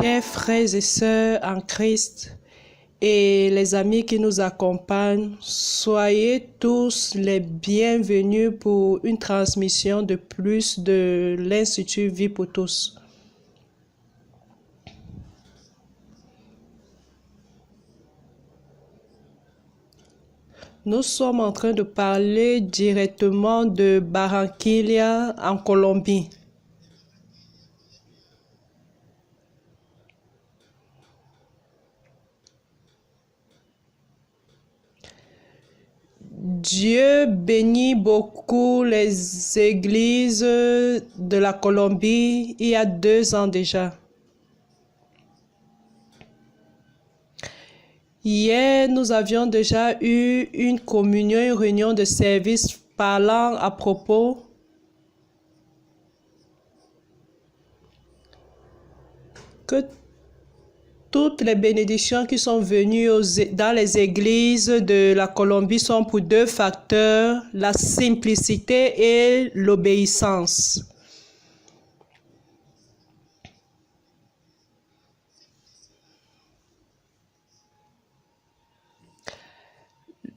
Chers frères et sœurs en Christ et les amis qui nous accompagnent, soyez tous les bienvenus pour une transmission de plus de l'Institut Vie pour tous. Nous sommes en train de parler directement de Barranquilla en Colombie. Dieu bénit beaucoup les églises de la Colombie il y a 2 ans déjà. Hier, nous avions déjà eu une communion, une réunion de service parlant à propos que toutes les bénédictions qui sont venues dans les églises de la Colombie sont pour 2 facteurs, la simplicité et l'obéissance.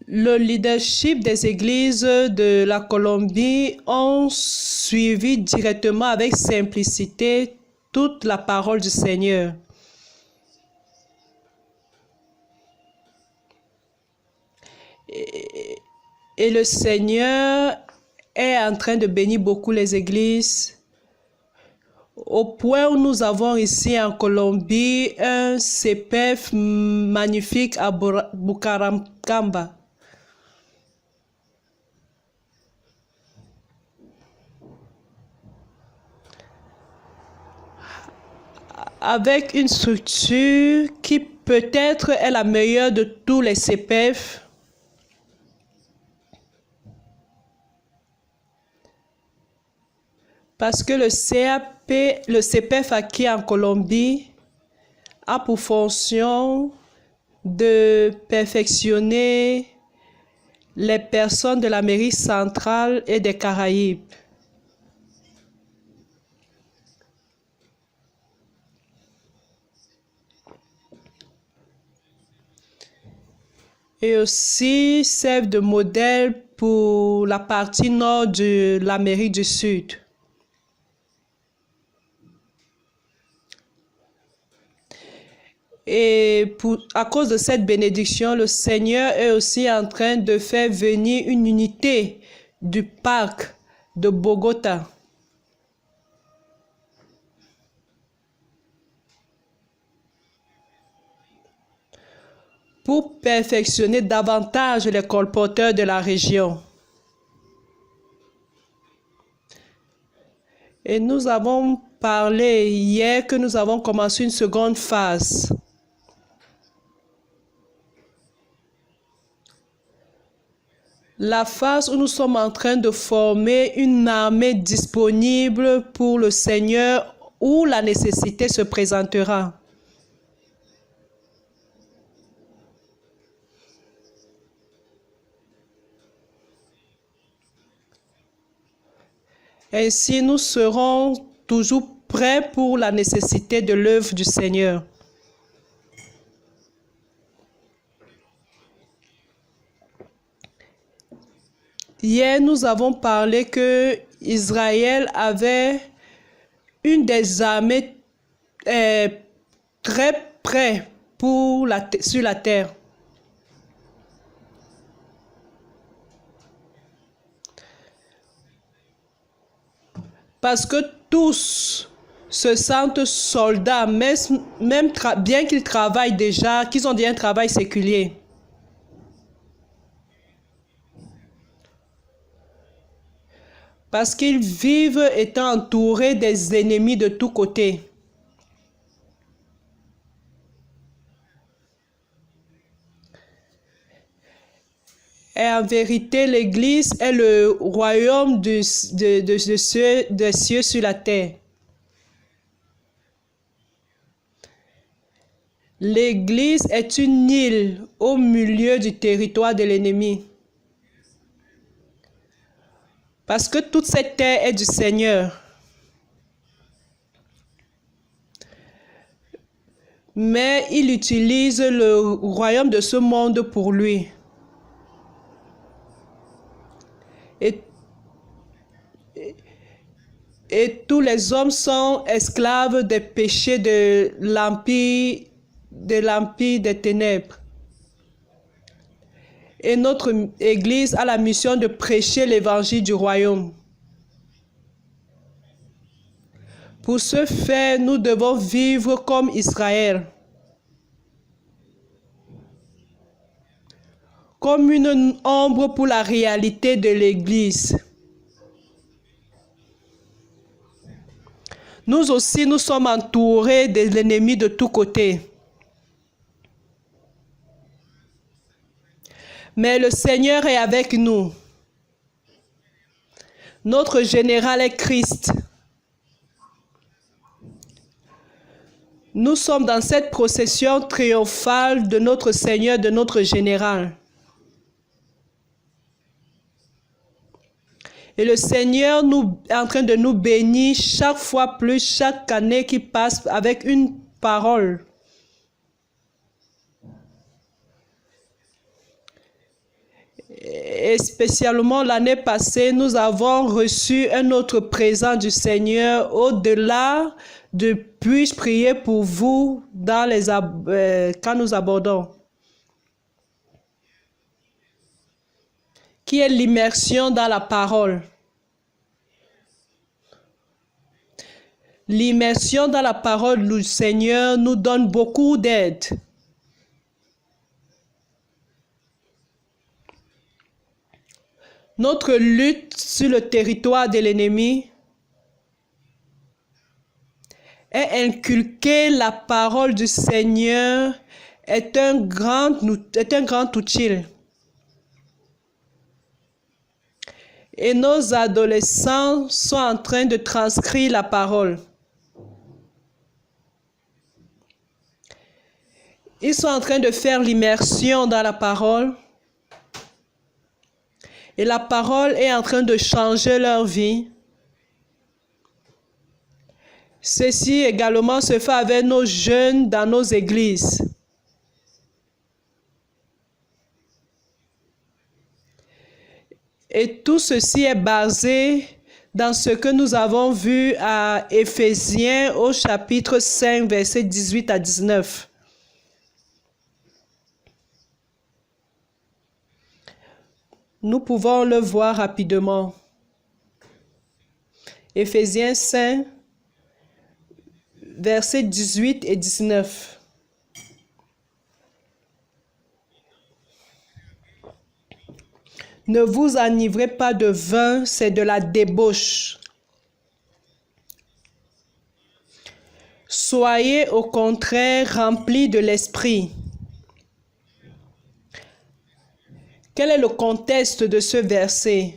Le leadership des églises de la Colombie ont suivi directement avec simplicité toute la parole du Seigneur. Et le Seigneur est en train de bénir beaucoup les églises, au point où nous avons ici en Colombie un CPF magnifique à Bucaramanga. Avec une structure qui peut-être est la meilleure de tous les CPF. Parce que le CPF acquis en Colombie a pour fonction de perfectionner les personnes de l'Amérique centrale et des Caraïbes. Et aussi servent de modèle pour la partie nord de l'Amérique du Sud. Et à cause de cette bénédiction, le Seigneur est aussi en train de faire venir une unité du parc de Bogota. Pour perfectionner davantage les colporteurs de la région. Et nous avons parlé hier que nous avons commencé une seconde phase. La phase où nous sommes en train de former une armée disponible pour le Seigneur où la nécessité se présentera. Ainsi, nous serons toujours prêts pour la nécessité de l'œuvre du Seigneur. Hier, nous avons parlé que Israël avait une des armées très près sur la terre. Parce que tous se sentent soldats, même bien qu'ils travaillent déjà, qu'ils ont déjà un travail séculier. Parce qu'ils vivent étant entourés des ennemis de tous côtés. Et en vérité, l'Église est le royaume des cieux sur la terre. L'Église est une île au milieu du territoire de l'ennemi. Parce que toute cette terre est du Seigneur. mais il utilise le royaume de ce monde pour lui. Et tous les hommes sont esclaves des péchés de l'empire des ténèbres. Et notre Église a la mission de prêcher l'évangile du royaume. Pour ce faire, nous devons vivre comme Israël, comme une ombre pour la réalité de l'Église. Nous aussi, nous sommes entourés de l'ennemi de tous côtés. Mais le Seigneur est avec nous. Notre général est Christ. Nous sommes dans cette procession triomphale de notre Seigneur, de notre général. Et le Seigneur est en train de nous bénir chaque fois plus, chaque année qui passe avec une parole. Et spécialement l'année passée, nous avons reçu un autre présent du Seigneur au-delà de puis-je prier pour vous dans quand nous abordons, qui est l'immersion dans la parole. L'immersion dans la parole du Seigneur nous donne beaucoup d'aide. Notre lutte sur le territoire de l'ennemi est inculquer la parole du Seigneur est un grand outil. Et nos adolescents sont en train de transcrire la parole. Ils sont en train de faire l'immersion dans la parole. Et la parole est en train de changer leur vie. Ceci également se fait avec nos jeunes dans nos églises. Et tout ceci est basé dans ce que nous avons vu à Éphésiens au chapitre 5, versets 18 à 19. Nous pouvons le voir rapidement. Éphésiens 5, versets 18 et 19. Ne vous enivrez pas de vin, c'est de la débauche. Soyez au contraire remplis de l'esprit. Quel est le contexte de ce verset?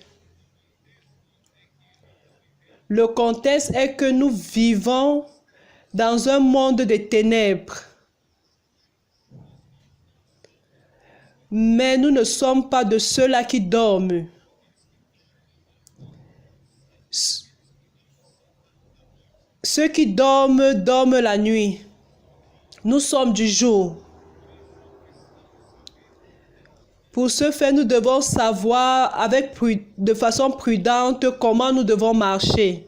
Le contexte est que nous vivons dans un monde de ténèbres. Mais nous ne sommes pas de ceux-là qui dorment. Ceux qui dorment, dorment la nuit. Nous sommes du jour. Pour ce faire, nous devons savoir de façon prudente comment nous devons marcher.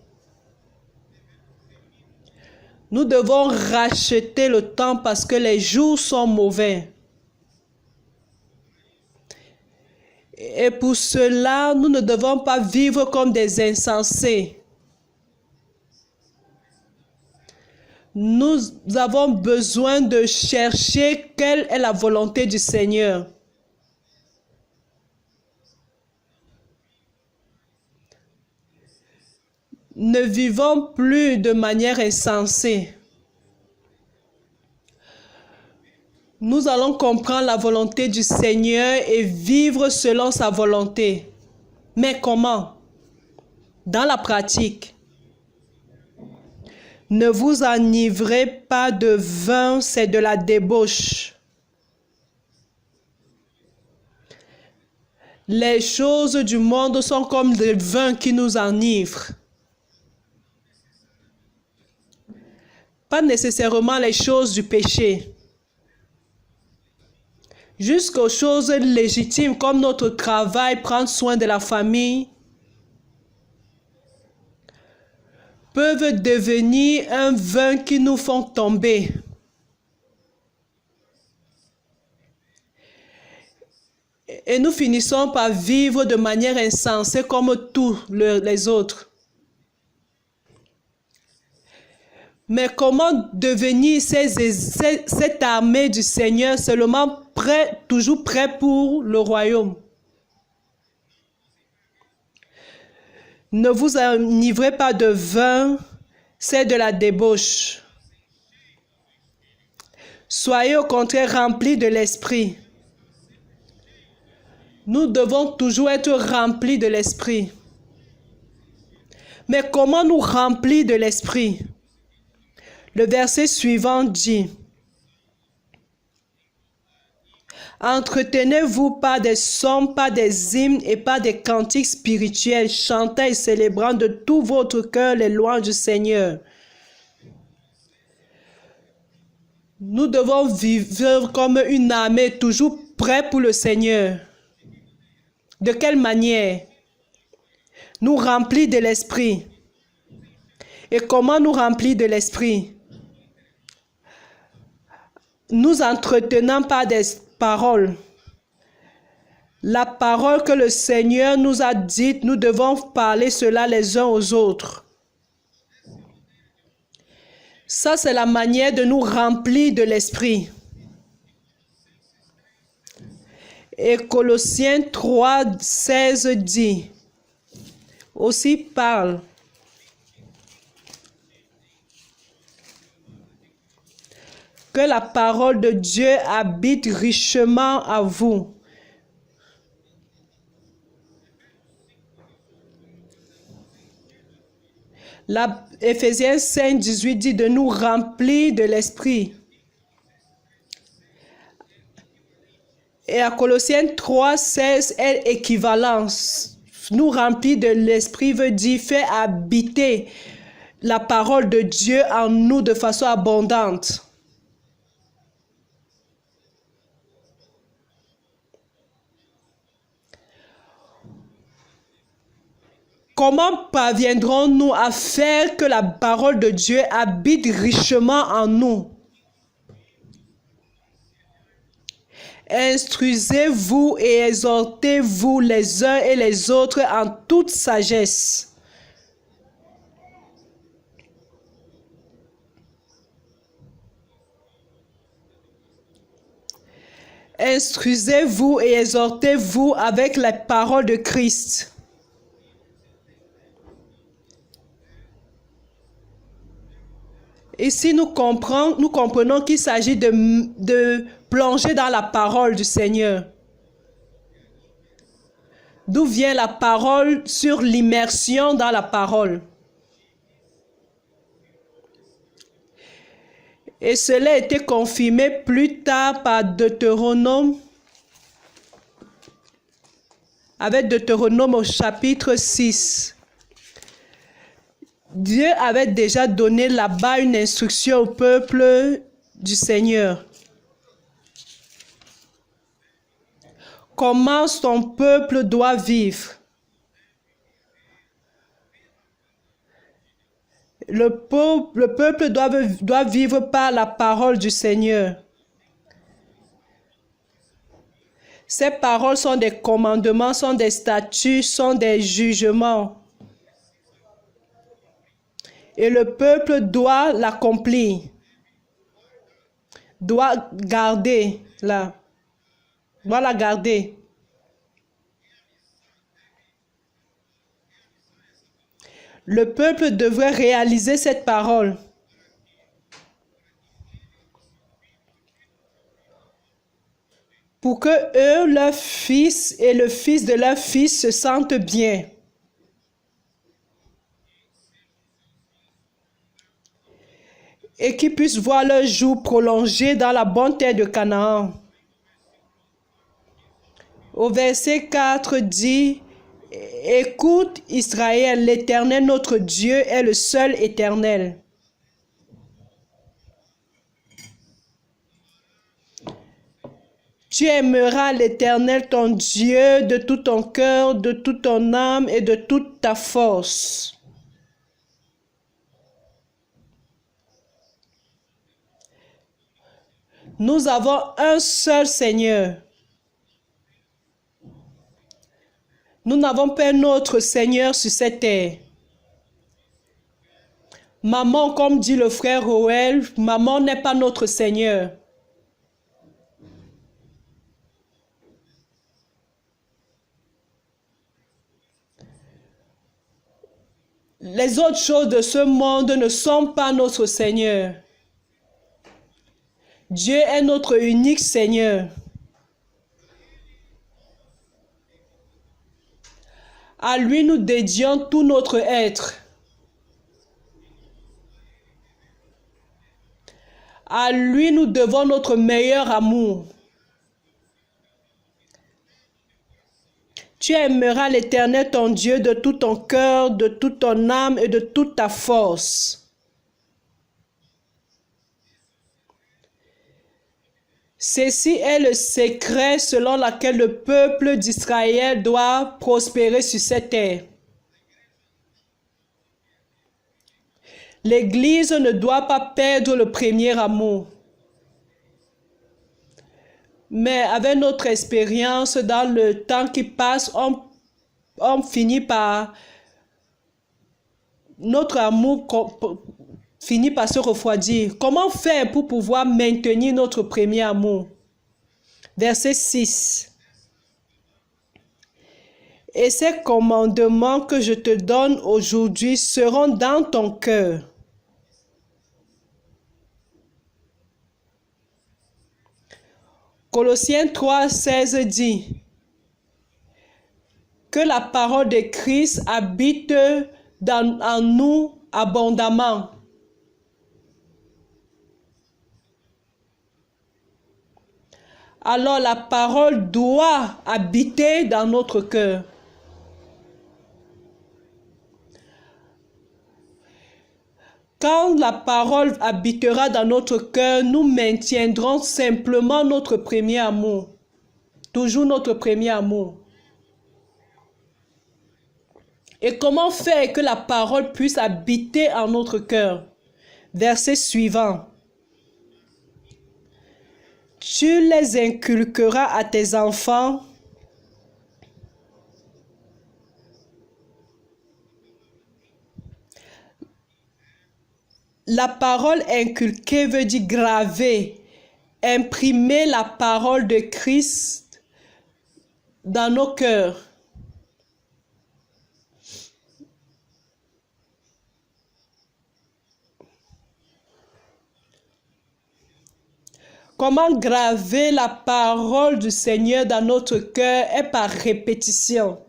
Nous devons racheter le temps parce que les jours sont mauvais. Et pour cela, nous ne devons pas vivre comme des insensés. Nous avons besoin de chercher quelle est la volonté du Seigneur. Ne vivons plus de manière insensée. Nous allons comprendre la volonté du Seigneur et vivre selon sa volonté. Mais comment? Dans la pratique. Ne vous enivrez pas de vin, c'est de la débauche. Les choses du monde sont comme le vin qui nous enivre. Pas nécessairement les choses du péché. Jusqu'aux choses légitimes comme notre travail, prendre soin de la famille, peuvent devenir un vin qui nous font tomber. Et nous finissons par vivre de manière insensée comme tous les autres. Mais comment devenir cette armée du Seigneur seulement prêt, toujours prêt pour le royaume? Ne vous enivrez pas de vin, c'est de la débauche. Soyez au contraire remplis de l'esprit. Nous devons toujours être remplis de l'esprit. Mais comment nous remplir de l'esprit? Le verset suivant dit: entretenez-vous pas des psaumes, pas des hymnes et pas des cantiques spirituels, chantant et célébrant de tout votre cœur les louanges du Seigneur. Nous devons vivre comme une armée toujours prête pour le Seigneur. De quelle manière? Nous remplir de l'esprit. Et comment nous remplir de l'esprit? Nous entretenant par des paroles. La parole que le Seigneur nous a dite, nous devons parler cela les uns aux autres. Ça, c'est la manière de nous remplir de l'esprit. Et Colossiens 3, 16 dit, aussi parle. Que la parole de Dieu habite richement à vous. Éphésiens 5, 18 dit de nous remplir de l'esprit. Et à Colossiens 3, 16 est équivalence. Nous remplir de l'esprit veut dire faire habiter la parole de Dieu en nous de façon abondante. Comment parviendrons-nous à faire que la parole de Dieu habite richement en nous? Instruisez-vous et exhortez-vous les uns et les autres en toute sagesse. Instruisez-vous et exhortez-vous avec la parole de Christ. Ici, nous comprenons qu'il s'agit de plonger dans la parole du Seigneur. D'où vient la parole sur l'immersion dans la parole. Et cela a été confirmé plus tard par Deutéronome, avec Deutéronome au chapitre 6. Dieu avait déjà donné là-bas une instruction au peuple du Seigneur. Comment son peuple doit vivre. Le peuple doit vivre par la parole du Seigneur. Ces paroles sont des commandements, sont des statuts, sont des jugements. Et le peuple doit l'accomplir, doit garder la garder. Le peuple devrait réaliser cette parole. Pour que eux, leurs fils et le fils de leurs fils se sentent bien. Et qu'ils puissent voir leur jour prolongé dans la bonne terre de Canaan. Au verset 4 dit, « Écoute Israël, l'Éternel notre Dieu est le seul éternel. Tu aimeras l'Éternel ton Dieu de tout ton cœur, de toute ton âme et de toute ta force. Nous avons un seul Seigneur. Nous n'avons pas un autre Seigneur sur cette terre. Maman, comme dit le frère Roel, maman n'est pas notre Seigneur. Les autres choses de ce monde ne sont pas notre Seigneur. Dieu est notre unique Seigneur. À lui nous dédions tout notre être. À lui nous devons notre meilleur amour. Tu aimeras l'Éternel ton Dieu de tout ton cœur, de toute ton âme et de toute ta force. Ceci est le secret selon lequel le peuple d'Israël doit prospérer sur cette terre. L'Église ne doit pas perdre le premier amour. Mais avec notre expérience, dans le temps qui passe, on finit par... Notre amour finit par se refroidir. Comment faire pour pouvoir maintenir notre premier amour? Verset 6. Et ces commandements que je te donne aujourd'hui seront dans ton cœur. Colossiens 3:16 dit que la parole de Christ habite en nous abondamment. Alors la parole doit habiter dans notre cœur. Quand la parole habitera dans notre cœur, nous maintiendrons simplement notre premier amour. Toujours notre premier amour. Et comment faire que la parole puisse habiter en notre cœur? Verset suivant. Tu les inculqueras à tes enfants. La parole inculquée veut dire graver, imprimer la parole de Christ dans nos cœurs. Comment graver la parole du Seigneur dans notre cœur est par répétition.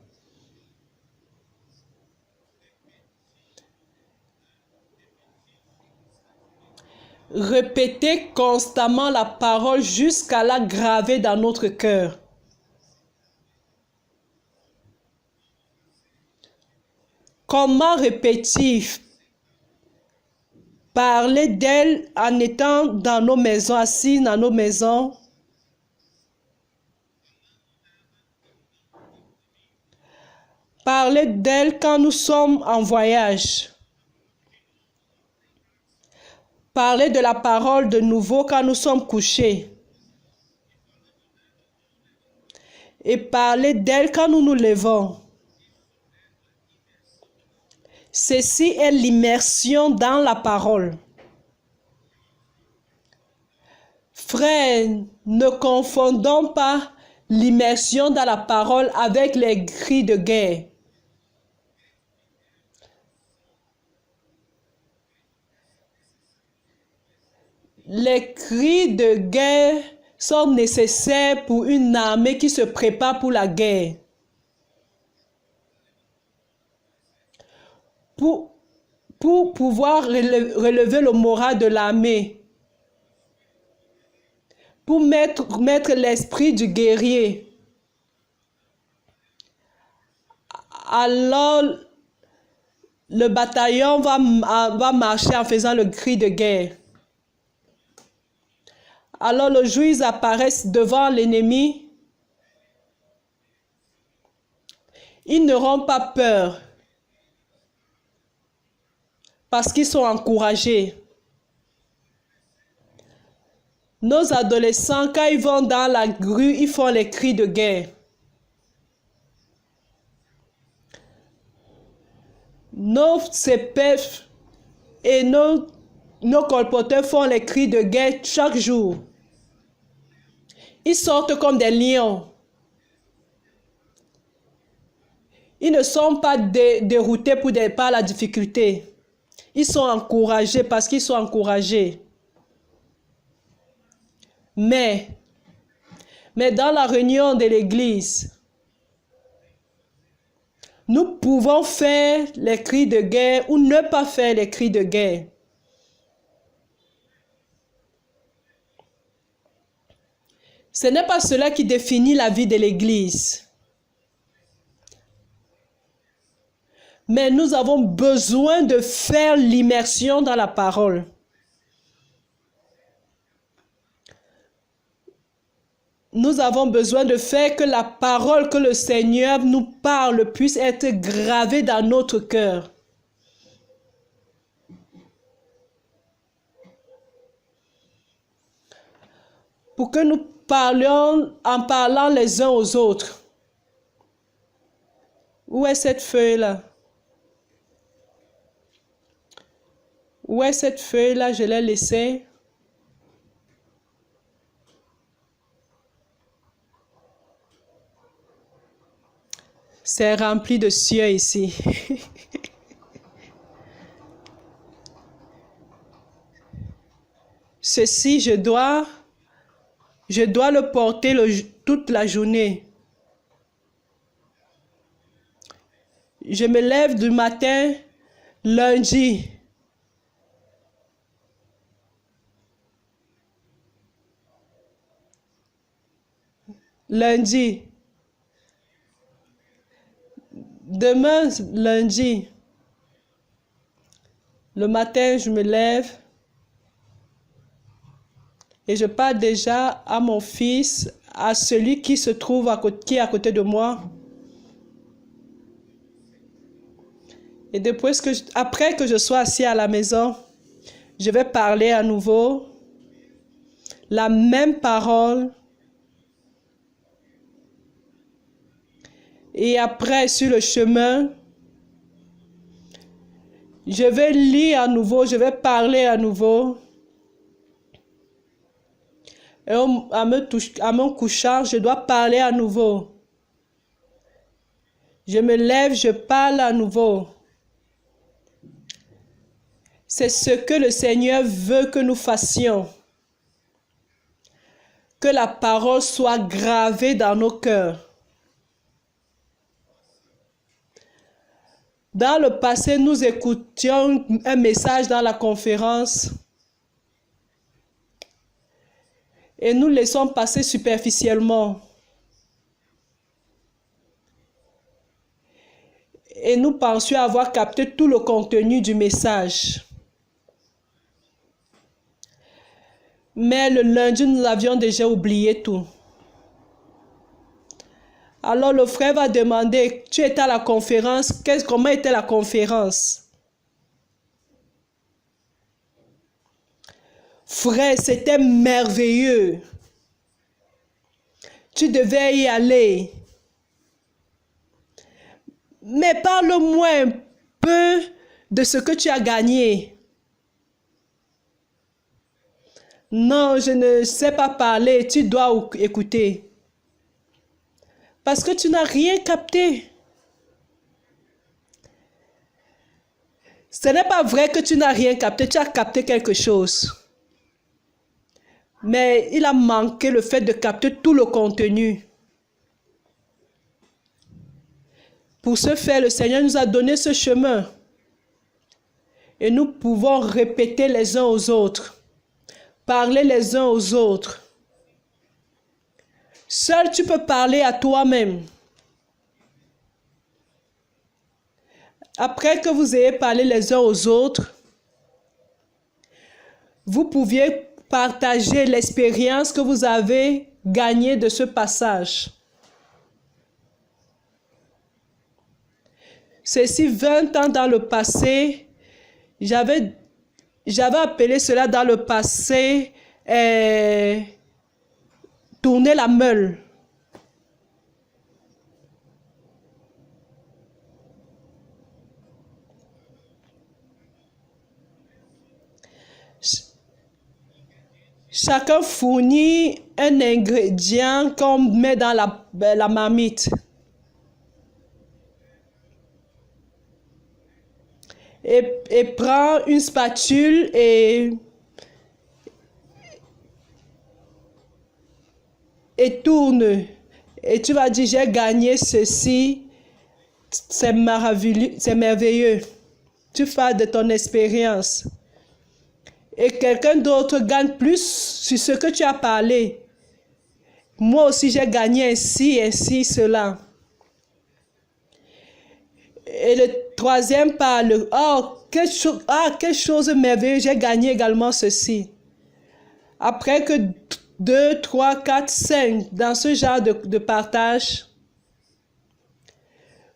Répéter constamment la parole jusqu'à la graver dans notre cœur. Comment répéter? Parler d'elle en étant dans nos maisons, assis dans nos maisons. Parler d'elle quand nous sommes en voyage. Parler de la parole de nouveau quand nous sommes couchés. Et parler d'elle quand nous nous levons. Ceci est l'immersion dans la parole. Frères, ne confondons pas l'immersion dans la parole avec les cris de guerre. Les cris de guerre sont nécessaires pour une armée qui se prépare pour la guerre. Pour pouvoir relever le moral de l'armée. Pour mettre l'esprit du guerrier. Alors, le bataillon va marcher en faisant le cri de guerre. Alors le jour où ils apparaissent devant l'ennemi, ils n'auront pas peur parce qu'ils sont encouragés. Nos adolescents, quand ils vont dans la rue, ils font les cris de guerre. Nos CPF et nos colporteurs font les cris de guerre chaque jour. Ils sortent comme des lions. Ils ne sont pas déroutés par la difficulté. Ils sont encouragés parce qu'ils sont encouragés. Mais dans la réunion de l'église, nous pouvons faire les cris de guerre ou ne pas faire les cris de guerre. Ce n'est pas cela qui définit la vie de l'église. Mais nous avons besoin de faire l'immersion dans la parole. Nous avons besoin de faire que la parole que le Seigneur nous parle puisse être gravée dans notre cœur. Pour que nous parlions en parlant les uns aux autres. Où est cette feuille-là? Où est cette feuille-là? Je l'ai laissée. C'est rempli de cieux ici. Ceci, je dois le porter toute la journée. Je me lève du matin, lundi. Lundi. Demain, lundi. Le matin, je me lève et je parle déjà à mon fils, à celui qui se trouve qui est à côté de moi. Et après que je sois assis à la maison, je vais parler à nouveau la même parole. Et après, sur le chemin, je vais lire à nouveau, je vais parler à nouveau. Et à mon couchant, je dois parler à nouveau. Je me lève, je parle à nouveau. C'est ce que le Seigneur veut que nous fassions. Que la parole soit gravée dans nos cœurs. Dans le passé, nous écoutions un message dans la conférence et nous laissons passer superficiellement. Et nous pensions avoir capté tout le contenu du message. Mais le lundi, nous avions déjà oublié tout. Alors le frère va demander, tu étais à la conférence, comment était la conférence? Frère, c'était merveilleux. Tu devais y aller. Mais parle-moi un peu de ce que tu as gagné. Non, je ne sais pas parler, tu dois écouter. Parce que tu n'as rien capté. Ce n'est pas vrai que tu n'as rien capté, tu as capté quelque chose. Mais il a manqué le fait de capter tout le contenu. Pour ce faire, le Seigneur nous a donné ce chemin. Et nous pouvons répéter les uns aux autres. Parler les uns aux autres. Seul tu peux parler à toi-même. Après que vous ayez parlé les uns aux autres, vous pouviez partager l'expérience que vous avez gagnée de ce passage. Ceci 20 ans dans le passé, j'avais appelé cela dans le passé tourner la meule. Chacun fournit un ingrédient qu'on met dans la marmite. Et prend une spatule et tourne. Et tu vas dire, j'ai gagné ceci. C'est merveilleux. Tu fais de ton expérience. Et quelqu'un d'autre gagne plus sur ce que tu as parlé. Moi aussi, j'ai gagné ainsi, cela. Et le troisième parle, oh, quelle chose merveilleuse, j'ai gagné également ceci. Après que 2, 3, 4, 5, dans ce genre de partage,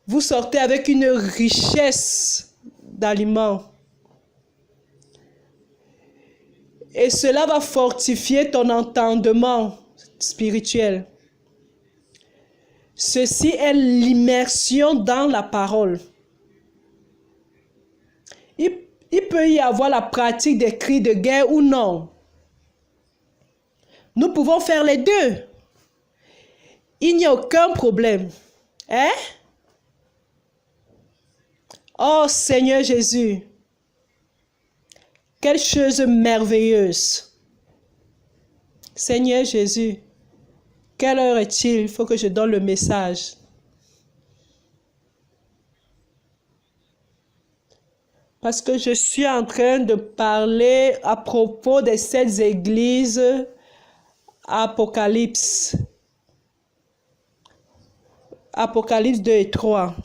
vous sortez avec une richesse d'aliments. Et cela va fortifier ton entendement spirituel. Ceci est l'immersion dans la parole. Il peut y avoir la pratique des cris de guerre ou non. Nous pouvons faire les deux. Il n'y a aucun problème. Hein? Oh Seigneur Jésus, quelle chose merveilleuse. Seigneur Jésus, quelle heure est-il? Il faut que je donne le message. Parce que je suis en train de parler à propos des 7 églises Apocalypse. Apocalypse 2 et 3.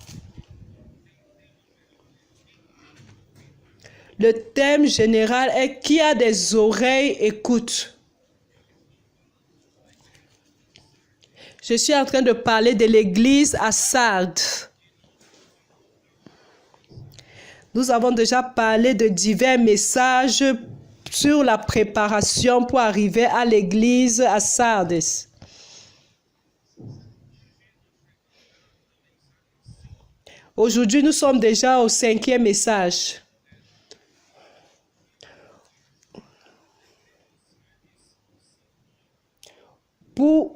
Le thème général est « Qui a des oreilles, écoute ». Je suis en train de parler de l'église à Sardes. Nous avons déjà parlé de divers messages sur la préparation pour arriver à l'église à Sardes. Aujourd'hui, nous sommes déjà au 5e message.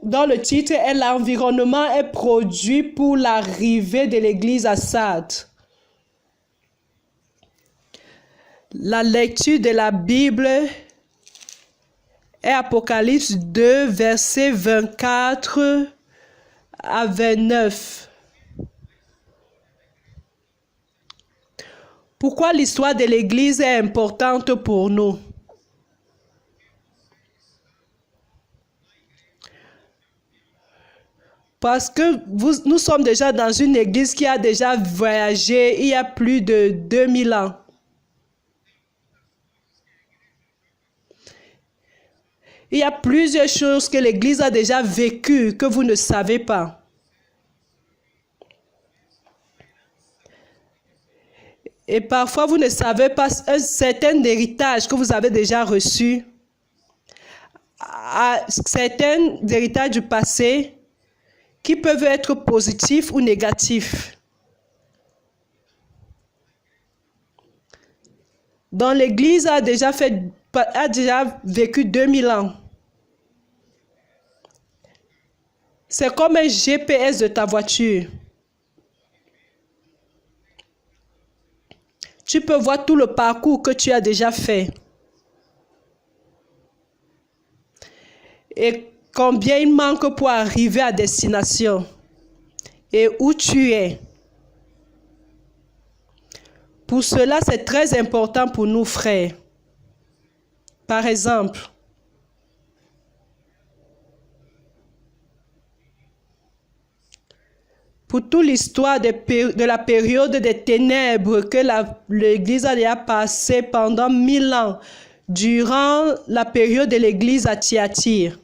Dans le titre, l'environnement est produit pour l'arrivée de l'église à Sardes. La lecture de la Bible est Apocalypse 2, versets 24 à 29. Pourquoi l'histoire de l'Église est importante pour nous? Parce que nous sommes déjà dans une église qui a déjà voyagé il y a plus de 2000 ans. Il y a plusieurs choses que l'église a déjà vécues que vous ne savez pas. Et parfois, vous ne savez pas un certain héritage que vous avez déjà reçu. Certains héritages du passé qui peuvent être positifs ou négatifs. Donc l'Église a déjà vécu 2000 ans. C'est comme un GPS de ta voiture. Tu peux voir tout le parcours que tu as déjà fait. Et combien il manque pour arriver à destination. Et où tu es. Pour cela, c'est très important pour nous, frères. Par exemple, pour toute l'histoire de la période des ténèbres que l'Église a déjà passée pendant 1000 ans, durant la période de l'église à Thyatire.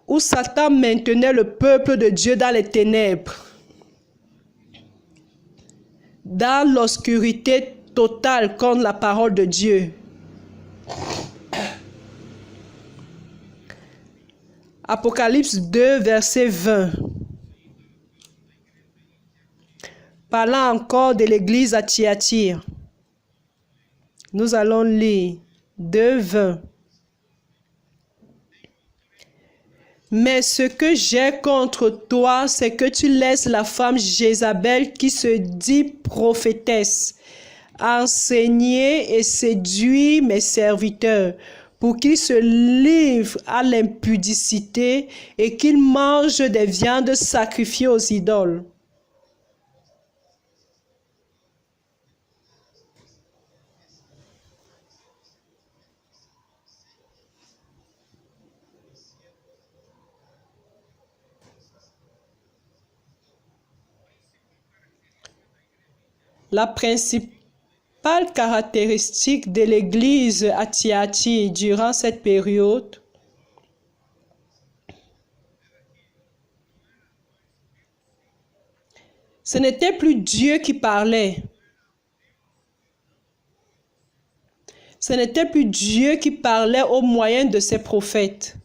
Où Satan maintenait le peuple de Dieu dans les ténèbres, dans l'obscurité totale contre la parole de Dieu. Apocalypse 2, verset 20. Parlant encore de l'église à Thyatire. Nous allons lire 2, 20. Mais ce que j'ai contre toi, c'est que tu laisses la femme Jézabel qui se dit prophétesse enseigner et séduire mes serviteurs pour qu'ils se livrent à l'impudicité et qu'ils mangent des viandes sacrifiées aux idoles. La principale caractéristique de l'Église à Thyatire durant cette période, ce n'était plus Dieu qui parlait. Ce n'était plus Dieu qui parlait au moyen de ses prophètes.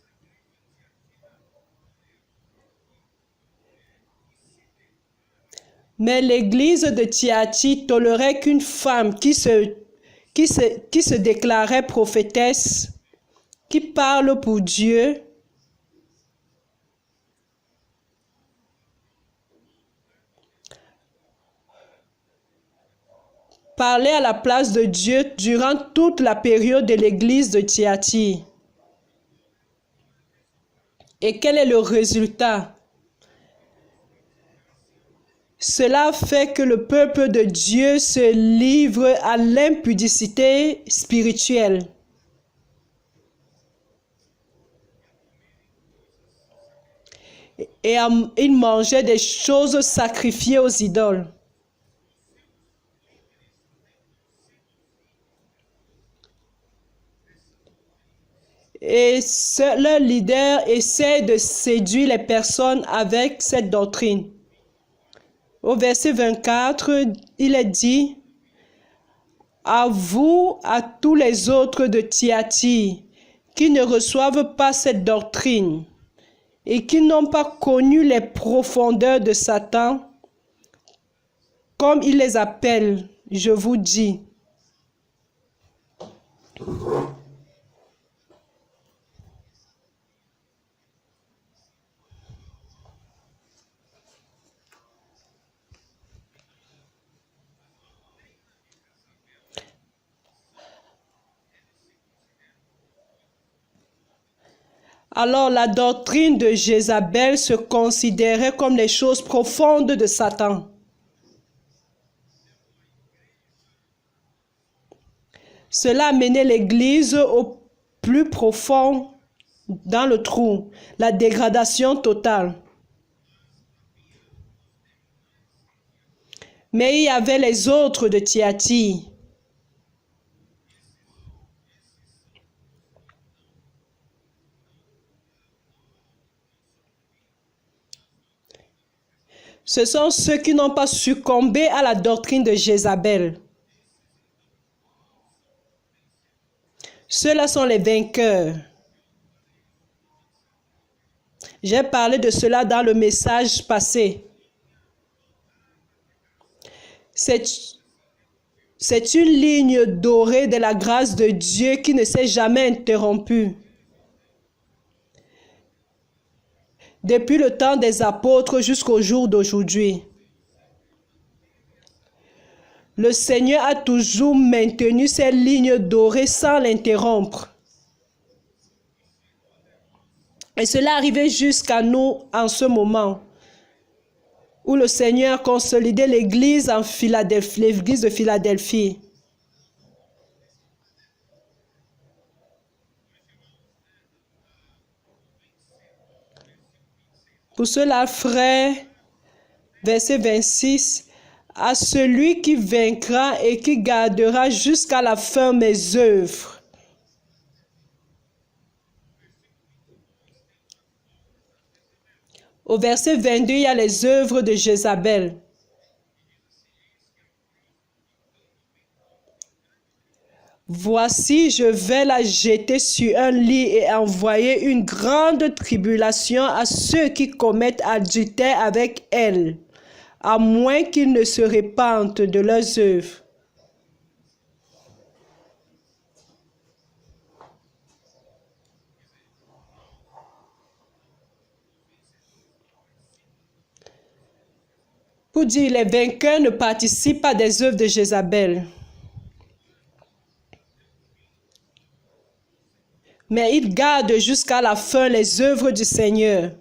Mais l'église de Thyatire tolérait qu'une femme qui se déclarait prophétesse, qui parle pour Dieu, parlait à la place de Dieu durant toute la période de l'église de Thyatire. Et quel est le résultat? Cela fait que le peuple de Dieu se livre à l'impudicité spirituelle. Et il mangeait des choses sacrifiées aux idoles. Et leur leader essaie de séduire les personnes avec cette doctrine. Au verset 24, il est dit, « À vous, à tous les autres de Thyatire, qui ne reçoivent pas cette doctrine et qui n'ont pas connu les profondeurs de Satan, comme il les appelle, je vous dis. » Alors la doctrine de Jézabel se considérait comme les choses profondes de Satan. Cela amenait l'Église au plus profond dans le trou, la dégradation totale. Mais il y avait les autres de Thyatire. Ce sont ceux qui n'ont pas succombé à la doctrine de Jézabel. Ceux-là sont les vainqueurs. J'ai parlé de cela dans le message passé. C'est une ligne dorée de la grâce de Dieu qui ne s'est jamais interrompue. Depuis le temps des apôtres jusqu'au jour d'aujourd'hui. Le Seigneur a toujours maintenu cette ligne dorée sans l'interrompre. Et cela arrivait jusqu'à nous en ce moment, où le Seigneur a consolidé l'église en Philadelphie, l'église de Philadelphie. Pour cela, frères, Verset 26. À celui qui vaincra et qui gardera jusqu'à la fin mes œuvres. Au verset 22, il y a les œuvres de Jézabel. Voici, je vais la jeter sur un lit et envoyer une grande tribulation à ceux qui commettent adultère avec elle, à moins qu'ils ne se repentent de leurs œuvres. Pour dire, les vainqueurs ne participent pas des œuvres de Jézabel. Mais ils gardent jusqu'à la fin les œuvres du Seigneur.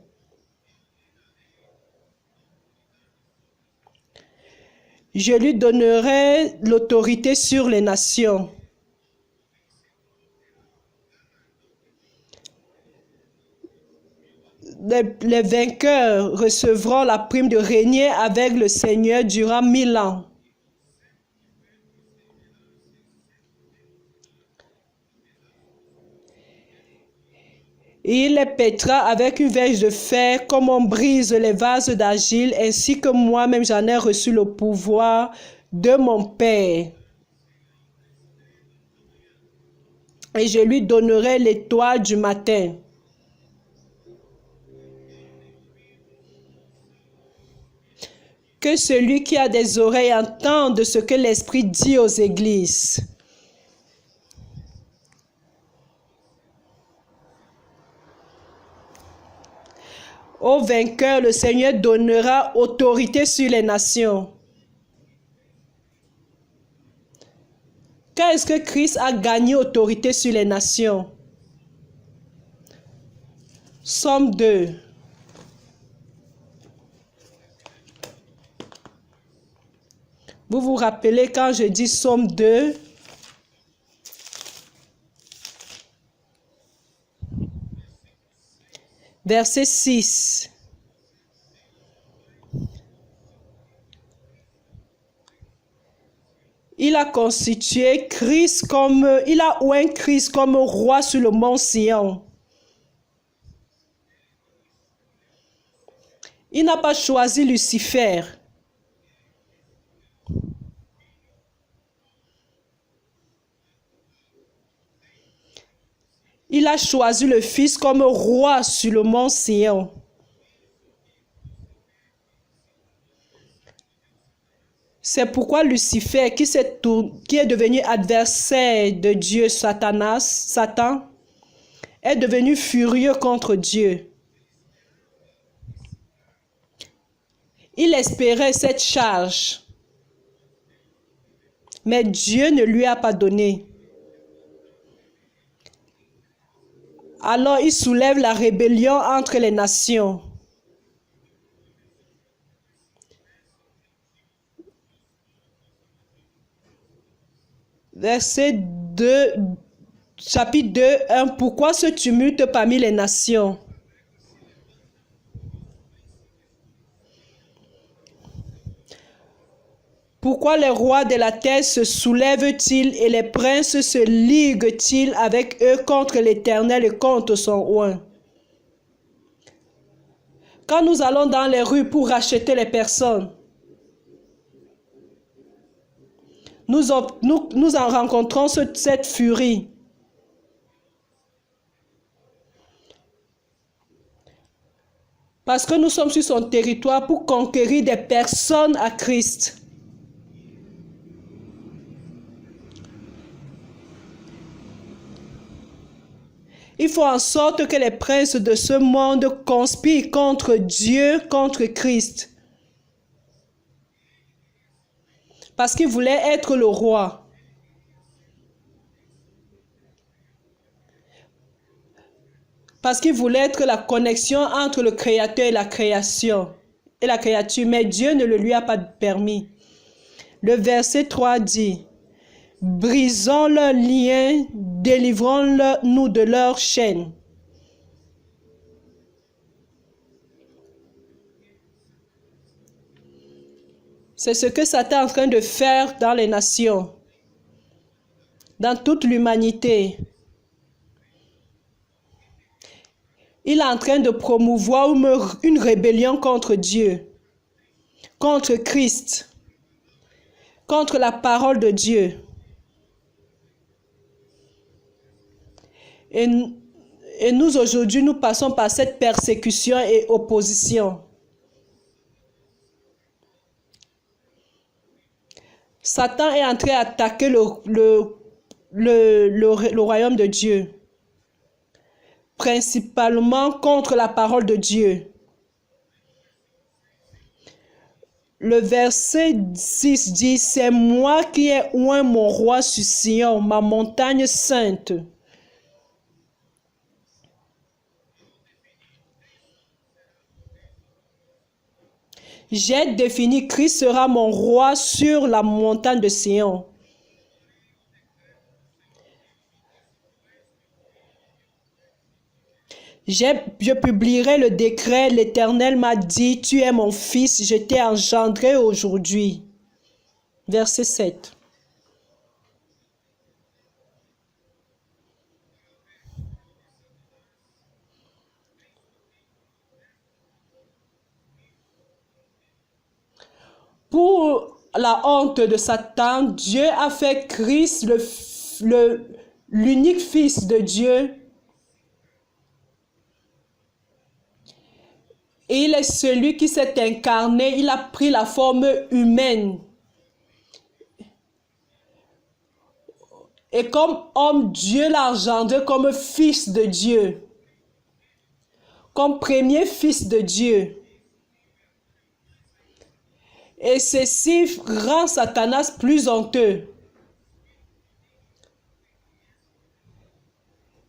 Je lui donnerai l'autorité sur les nations. Les vainqueurs recevront la prime de régner avec le Seigneur durant 1000 ans. Et il les pètera avec une verge de fer, comme on brise les vases d'argile, ainsi que moi-même j'en ai reçu le pouvoir de mon Père. Et je lui donnerai l'étoile du matin. Que celui qui a des oreilles entende ce que l'Esprit dit aux églises. Au vainqueur, le Seigneur donnera autorité sur les nations. Quand est-ce que Christ a gagné autorité sur les nations? Somme 2. Vous vous rappelez quand je dis Somme 2? Verset 6. Il a constitué Christ il a oint Christ comme roi sur le mont Sion. Il n'a pas choisi Lucifer. Il a choisi le Fils comme roi sur le mont Sion. C'est pourquoi Lucifer, qui est devenu adversaire de Dieu, Satan, est devenu furieux contre Dieu. Il espérait cette charge, mais Dieu ne lui a pas donné. Alors il soulève la rébellion entre les nations. Verset 2, chapitre 2, 1. Pourquoi ce tumulte parmi les nations? Pourquoi les rois de la terre se soulèvent-ils et les princes se liguent-ils avec eux contre l'Éternel et contre son oint? Quand nous allons dans les rues pour racheter les personnes, nous en rencontrons cette furie. Parce que nous sommes sur son territoire pour conquérir des personnes à Christ. Il faut en sorte que les princes de ce monde conspirent contre Dieu, contre Christ. Parce qu'il voulait être le roi. Parce qu'il voulait être la connexion entre le Créateur et la création. Et la créature. Mais Dieu ne le lui a pas permis. Le verset 3 dit: brisons leurs liens, délivrons-nous de leurs chaînes. C'est ce que Satan est en train de faire dans les nations, dans toute l'humanité. Il est en train de promouvoir une rébellion contre Dieu, contre Christ, contre la parole de Dieu. Et nous, aujourd'hui, nous passons par cette persécution et opposition. Satan est en train d'attaquer le royaume de Dieu, principalement contre la parole de Dieu. Le verset 6 dit, « C'est moi qui ai oint mon roi sur Sion, ma montagne sainte. » J'ai défini, Christ sera mon roi sur la montagne de Sion. Je publierai le décret, l'Éternel m'a dit, tu es mon fils, je t'ai engendré aujourd'hui. Verset 7. Pour la honte de Satan, Dieu a fait Christ l'unique fils de Dieu. Et il est celui qui s'est incarné, il a pris la forme humaine. Et comme homme, Dieu l'a engendré comme fils de Dieu, comme premier fils de Dieu. Et ceci rend Satanas plus honteux.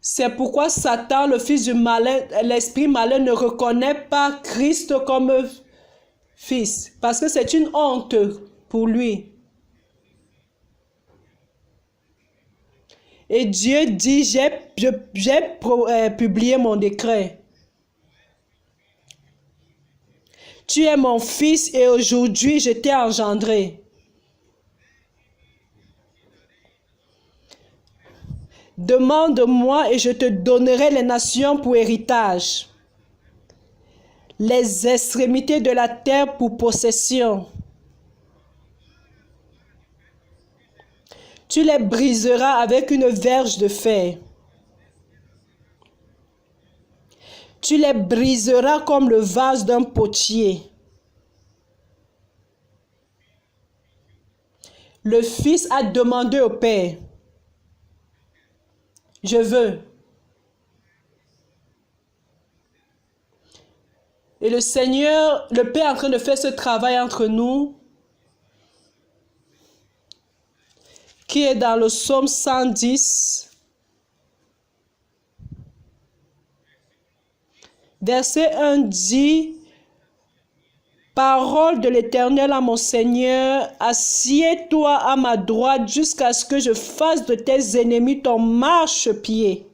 C'est pourquoi Satan, le fils du malin, l'esprit malin, ne reconnaît pas Christ comme fils, parce que c'est une honte pour lui. Et Dieu dit, j'ai publié mon décret. Tu es mon fils et aujourd'hui je t'ai engendré. Demande-moi et je te donnerai les nations pour héritage, les extrémités de la terre pour possession. Tu les briseras avec une verge de fer. Tu les briseras comme le vase d'un potier. Le fils a demandé au père, je veux. Et le Seigneur, le Père est en train de faire ce travail entre nous, qui est dans le psaume 110, verset 1 dit, « Parole de l'Éternel à mon Seigneur, assieds-toi à ma droite jusqu'à ce que je fasse de tes ennemis ton marchepied. »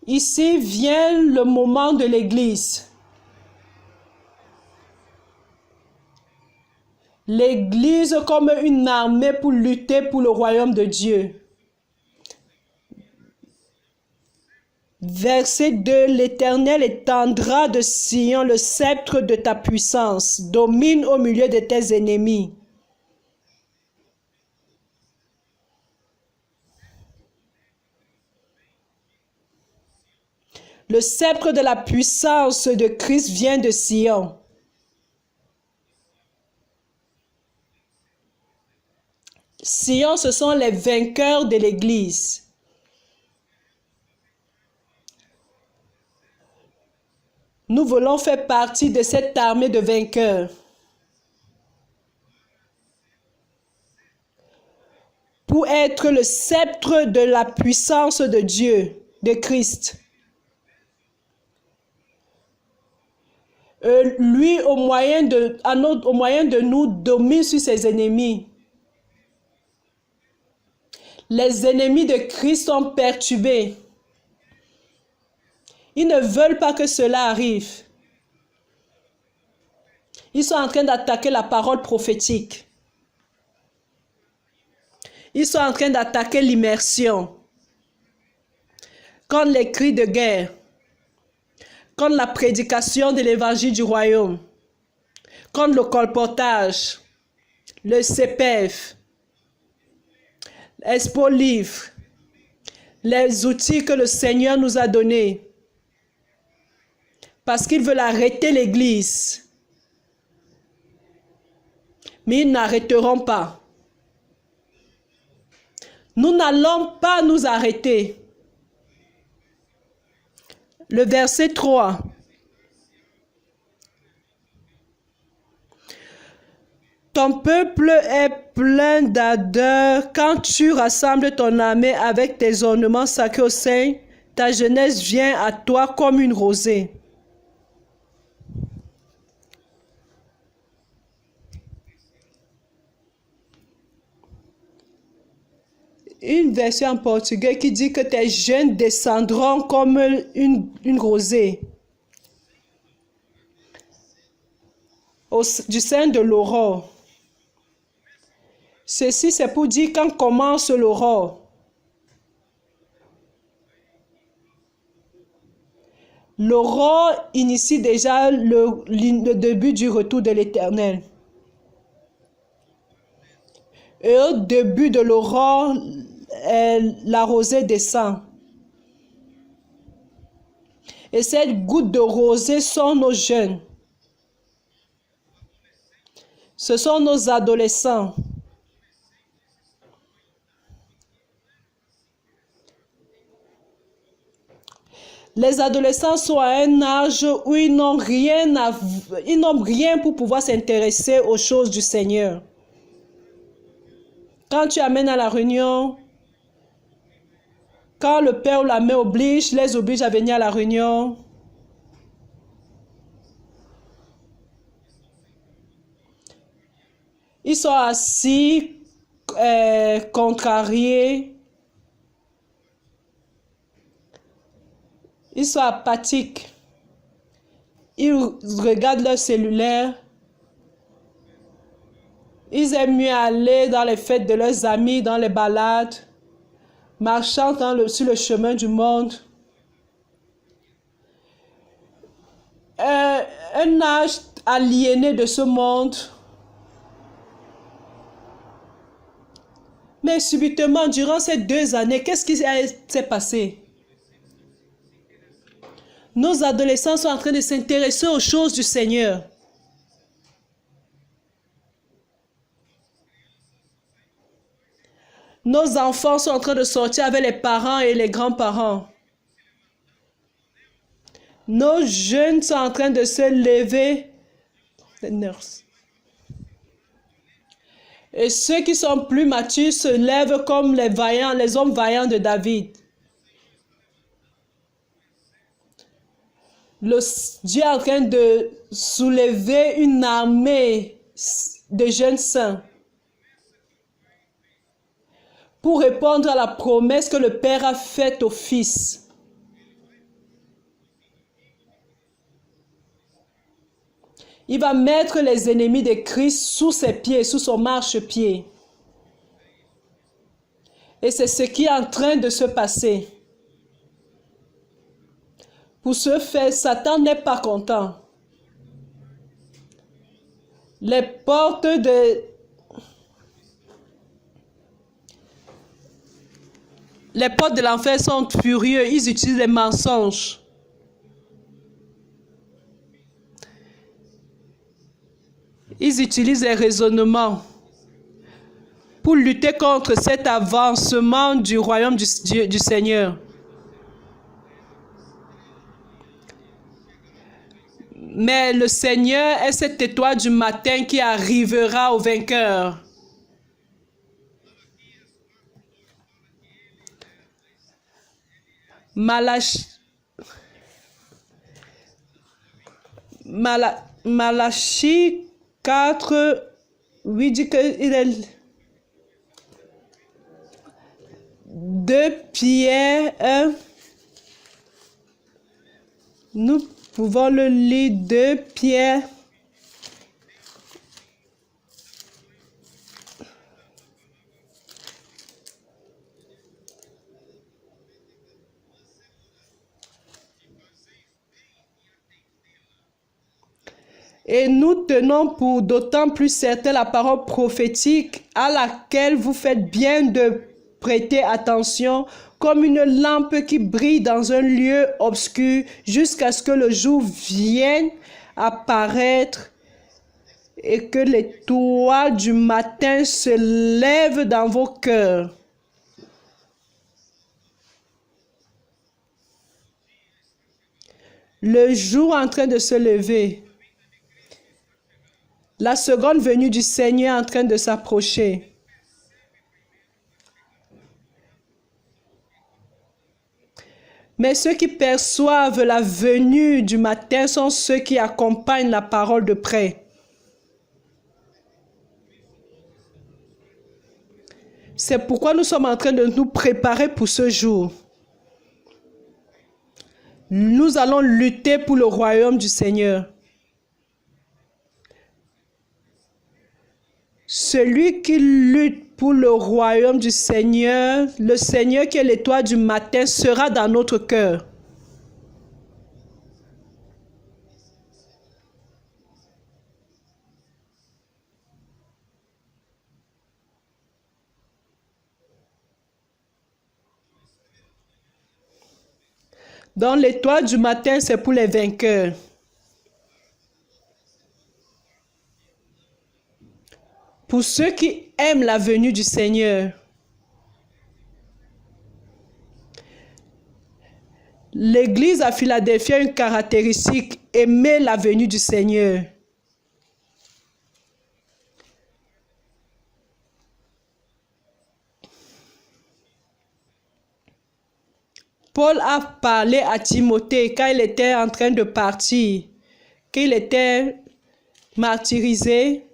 Ici vient le moment de l'Église. L'Église comme une armée pour lutter pour le royaume de Dieu. Verset 2, l'Éternel étendra de Sion le sceptre de ta puissance, domine au milieu de tes ennemis. Le sceptre de la puissance de Christ vient de Sion. Sion, ce sont les vainqueurs de l'Église. Nous voulons faire partie de cette armée de vainqueurs. Pour être le sceptre de la puissance de Dieu, de Christ. Lui, au moyen de nous, domine sur ses ennemis. Les ennemis de Christ sont perturbés. Ils ne veulent pas que cela arrive. Ils sont en train d'attaquer la parole prophétique. Ils sont en train d'attaquer l'immersion. Contre les cris de guerre. Contre la prédication de l'évangile du royaume. Contre le colportage. Le CPF. Expo Livre. Les outils que le Seigneur nous a donnés. Parce qu'ils veulent arrêter l'Église. Mais ils n'arrêteront pas. Nous n'allons pas nous arrêter. Le verset 3. Ton peuple est plein d'ardeur quand tu rassembles ton armée avec tes ornements sacrés au sein. Ta jeunesse vient à toi comme une rosée. Une version en portugais qui dit que tes jeunes descendront comme une rosée du sein de l'aurore. Ceci, c'est pour dire quand commence l'aurore. L'aurore initie déjà le début du retour de l'Éternel. Et au début de l'aurore, la rosée descend. Et cette goutte de rosée sont nos jeunes. Ce sont nos adolescents. Les adolescents sont à un âge où ils n'ont rien pour pouvoir s'intéresser aux choses du Seigneur. Quand tu amènes à la réunion, quand le père ou la mère les oblige à venir à la réunion, ils sont assis, contrariés, ils sont apathiques, ils regardent leur cellulaire, ils aiment mieux aller dans les fêtes de leurs amis, dans les balades, marchant sur le chemin du monde. Un âge aliéné de ce monde. Mais subitement, durant ces 2 années, qu'est-ce qui s'est passé? Nos adolescents sont en train de s'intéresser aux choses du Seigneur. Nos enfants sont en train de sortir avec les parents et les grands-parents. Nos jeunes sont en train de se lever. Et ceux qui sont plus matures se lèvent comme les hommes vaillants de David. Dieu est en train de soulever une armée de jeunes saints pour répondre à la promesse que le Père a faite au Fils. Il va mettre les ennemis de Christ sous ses pieds, sous son marchepied. Et c'est ce qui est en train de se passer. Pour ce faire, Satan n'est pas content. Les portes de l'enfer sont furieux. Ils utilisent les mensonges. Ils utilisent les raisonnements pour lutter contre cet avancement du royaume du Seigneur. Mais le Seigneur est cette étoile du matin qui arrivera au vainqueur. Malachie 4, 8 dit qu'il est 2 Pierre 1. Nous pouvons le lire de Pierre. Et nous tenons pour d'autant plus certain la parole prophétique à laquelle vous faites bien de prêter attention, comme une lampe qui brille dans un lieu obscur jusqu'à ce que le jour vienne apparaître et que l'étoile du matin se lève dans vos cœurs. Le jour en train de se lever. La seconde venue du Seigneur en train de s'approcher. Mais ceux qui perçoivent la venue du matin sont ceux qui accompagnent la parole de près. C'est pourquoi nous sommes en train de nous préparer pour ce jour. Nous allons lutter pour le royaume du Seigneur. Celui qui lutte pour le royaume du Seigneur, le Seigneur qui est l'étoile du matin, sera dans notre cœur. Donc l'étoile du matin, c'est pour les vainqueurs. Pour ceux qui aiment la venue du Seigneur. L'Église à Philadelphie a une caractéristique, aimer la venue du Seigneur. Paul a parlé à Timothée quand il était en train de partir, qu'il était martyrisé.